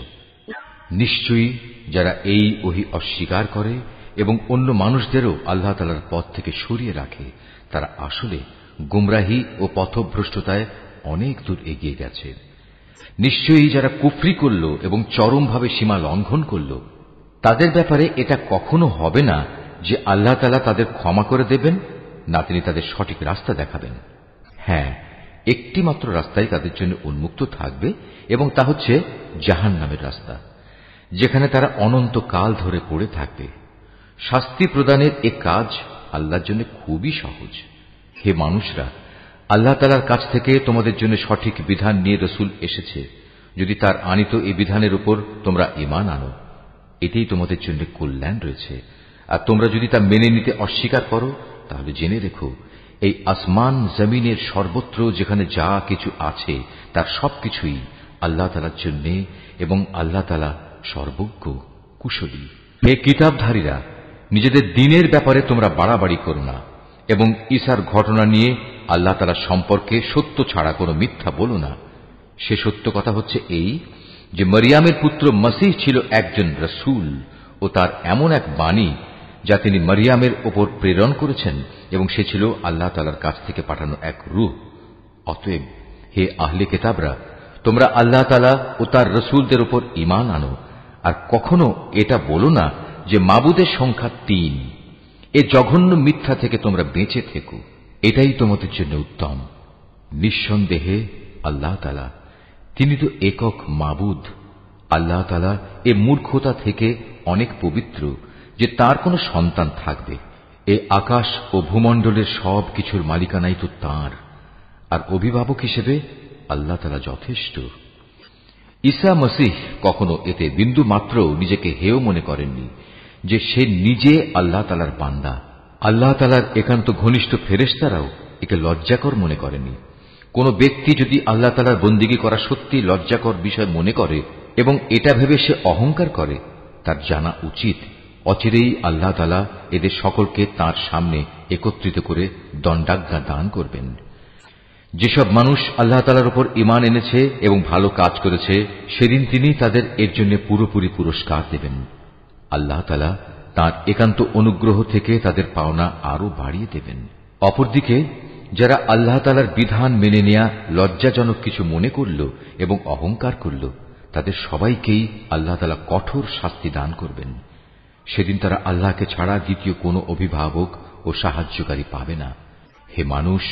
নিশ্চয়ই যারা এই ওহী অস্বীকার করে এবং অন্য মানুষদেরও আল্লাহ তাআলার পথ থেকে সরিয়ে রাখে, তারা আসলে গুমরাহী ও পথভ্রষ্টতায় অনেক দূর এগিয়ে গেছে। নিশ্চয়ই যারা কুফরি করল এবং চরমভাবে সীমা লঙ্ঘন করল, তাদের ব্যাপারে এটা কখনো হবে না যে আল্লাহ তাআলা তাদের ক্ষমা করে দেবেন, না তিনি তাদের সঠিক রাস্তা দেখাবেন। হ্যাঁ, একটি মাত্র রাস্তাই তাদের জন্য উন্মুক্ত থাকবে, এবং তা হচ্ছে জাহান্নামের রাস্তা, যেখানে তারা অনন্তকাল ধরে পড়ে থাকবে। শাস্তি প্রদানের এ কাজ আল্লাহর জন্য খুবই সহজ। হে মানুষরা, আল্লাহ তাআলার কাছ থেকে তোমাদের জন্য সঠিক বিধান নিয়ে রসুল এসেছে। যদি তার আনিত এই বিধানের উপর তোমরা ঈমান আনো, এতেই তোমাদের জন্য কল্যাণ রয়েছে। আর তোমরা যদি তা মেনে নিতে অস্বীকার করো, তাহলে জেনে রেখো এই আসমান জমিনের সর্বত্র যেখানে যা কিছু আছে তার সবকিছুই আল্লাহ তাআলার জন্য, এবং আল্লাহ তাআলা সর্বজ্ঞ, কুশলী। হে কিতাবধারীরা, নিজেদের দ্বীনের ব্যাপারে তোমরা বাড়াবাড়ি করো না, এবং ঈসার ঘটনা নিয়ে আল্লাহ তাআলা সম্পর্কে সত্য ছাড়া কোনো মিথ্যা বলো না। সে সত্য কথা হচ্ছে এই যে মরিয়ামের পুত্র মসীহ ছিল একজন রসূল ও তার এমন এক বাণী যা তিনি মরিয়ামের ওপর প্রেরণ করেছেন এবং সে ছিল আল্লাহ তাআলার কাছ থেকে পাঠানো এক রূহ। অতএব হে আহলে কিতাবরা, তোমরা আল্লাহ তাআলা ও তার রসূলদের উপর ঈমান আনো, আর কখনো এটা বলো না যে মাবুদের সংখ্যা ৩। এ জঘন্য মিথ্যা থেকে তোমরা বেঁচে থেকো, এটাই তোমাদের জন্য উত্তম। নিঃসন্দেহে আল্লাহ তাআলা তিনি তো একক মাবুদ। আল্লাহ তাআলা এ মূর্খতা থেকে অনেক পবিত্র যে তার কোনো সন্তান থাকবে। এ আকাশ ও ভূমণ্ডলের সব কিছুর মালিকানাই তো তাঁর, আর অভিভাবক হিসেবে আল্লাহ তাআলা যথেষ্ট। ঈসা মসীহ কখনো এতে বিন্দু মাত্র নিজেকে হেয় মনে করেননি যে সে নিজে আল্লাহ তাআলার বান্দা। আল্লাহ তাআলার একান্ত ঘনিষ্ঠ ফেরেশতারাও একে লজ্জাকর মনে করেনি। কোন ব্যক্তি যদি আল্লাহ তাআলার বন্দিগি করা সত্যি লজ্জাকর বিষয় মনে করে এবং এটা ভেবে সে অহংকার করে, তার জানা উচিত অচিরেই আল্লাহ তাআলা এদের সকলকে তাঁর সামনে একত্রিত করে দণ্ডাজ্ঞা দান করবেন। যেসব মানুষ আল্লাহ তাআলার উপর ঈমান এনেছে এবং ভালো কাজ করেছে, সেদিন তিনি তাদের এর জন্য পুরোপুরি পুরস্কার দেবেন। আল্লাহ তাআলা তাঁর একান্ত অনুগ্রহ থেকে তাদের পাওনা আরো বাড়িয়ে দেবেন। অপরদিকে যারা আল্লাহ তাআলার বিধান মেনে নেয়া লজ্জাজনক কিছু মনে করল এবং অহংকার করল, তাদের সবাইকেই আল্লাহ তাআলা কঠোর শাস্তি দান করবেন। সেদিন তারা আল্লাহকে ছাড়া দ্বিতীয় কোনো অভিভাবক ও সাহায্যকারী পাবে না। হে মানুষ,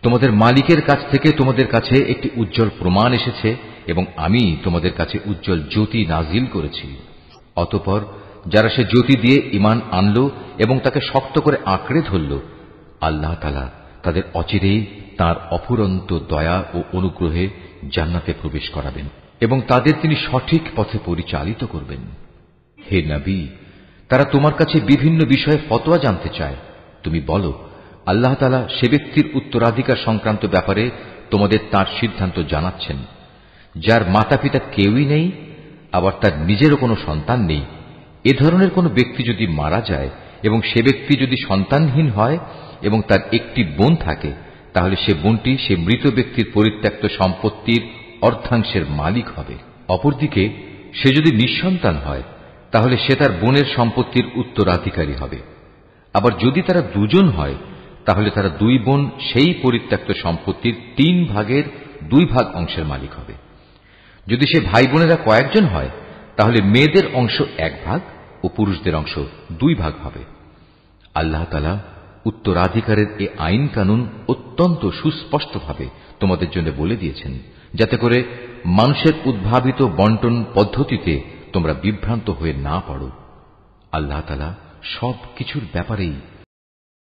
তোমাদের মালিকের কাছ থেকে তোমাদের কাছে একটি উজ্জ্বল প্রমাণ এসেছে এবং আমি তোমাদের কাছে উজ্জ্বল জ্যোতি নাজিল করেছি। অতঃপর যারা সে জ্যোতি দিয়ে ঈমান আনল এবং তাকে শক্ত করে আঁকড়ে ধরল, আল্লাহ তাআলা তাদের অচিরেই তাঁর অফুরন্ত দয়া ও অনুগ্রহে জান্নাতে প্রবেশ করাবেন এবং তাদের তিনি সঠিক পথে পরিচালিত করবেন। হে নবী, তারা তোমার কাছে বিভিন্ন বিষয়ে ফতোয়া জানতে চায়। তুমি বলো, আল্লাহ তাআলা সে ব্যক্তির উত্তরাধিকার সংক্রান্ত ব্যাপারে তোমাদের তার সিদ্ধান্ত জানাচ্ছেন, যার মাতা পিতা কেউই নেই, আবার তার নিজেরও কোনো সন্তান নেই। এ ধরনের কোনো ব্যক্তি যদি মারা যায় এবং সে ব্যক্তি যদি সন্তানহীন হয় এবং তার একটি বোন থাকে, তাহলে সে বোনটি সে মৃত ব্যক্তির পরিত্যক্ত সম্পত্তির অর্ধাংশের মালিক হবে। অপরদিকে সে যদি নিঃসন্তান হয়, তাহলে সে তার বোনের সম্পত্তির উত্তরাধিকারী হবে। আবার যদি তারা দুজন হয়, তাহলে তারা দুই বোন সেই পরিত্যক্ত সম্পত্তির ৩ ভাগের 2 ভাগ অংশের মালিক হবে। যদি সে ভাই বোনেরা কয়েকজন হয়, তাহলে মেয়েদের অংশ 1 ভাগ ও পুরুষদের অংশ 2 ভাগ হবে। আল্লাহ তাআলা উত্তরাধিকারের এ আইন কানুন অত্যন্ত সুস্পষ্টভাবে তোমাদের জন্য বলে দিয়েছেন, যাতে করে মানুষের উদ্ভাবিত বন্টন পদ্ধতিতে তোমরা বিভ্রান্ত হয়ে না পড়ো। আল্লাহ তাআলা সব কিছুর ব্যাপারেই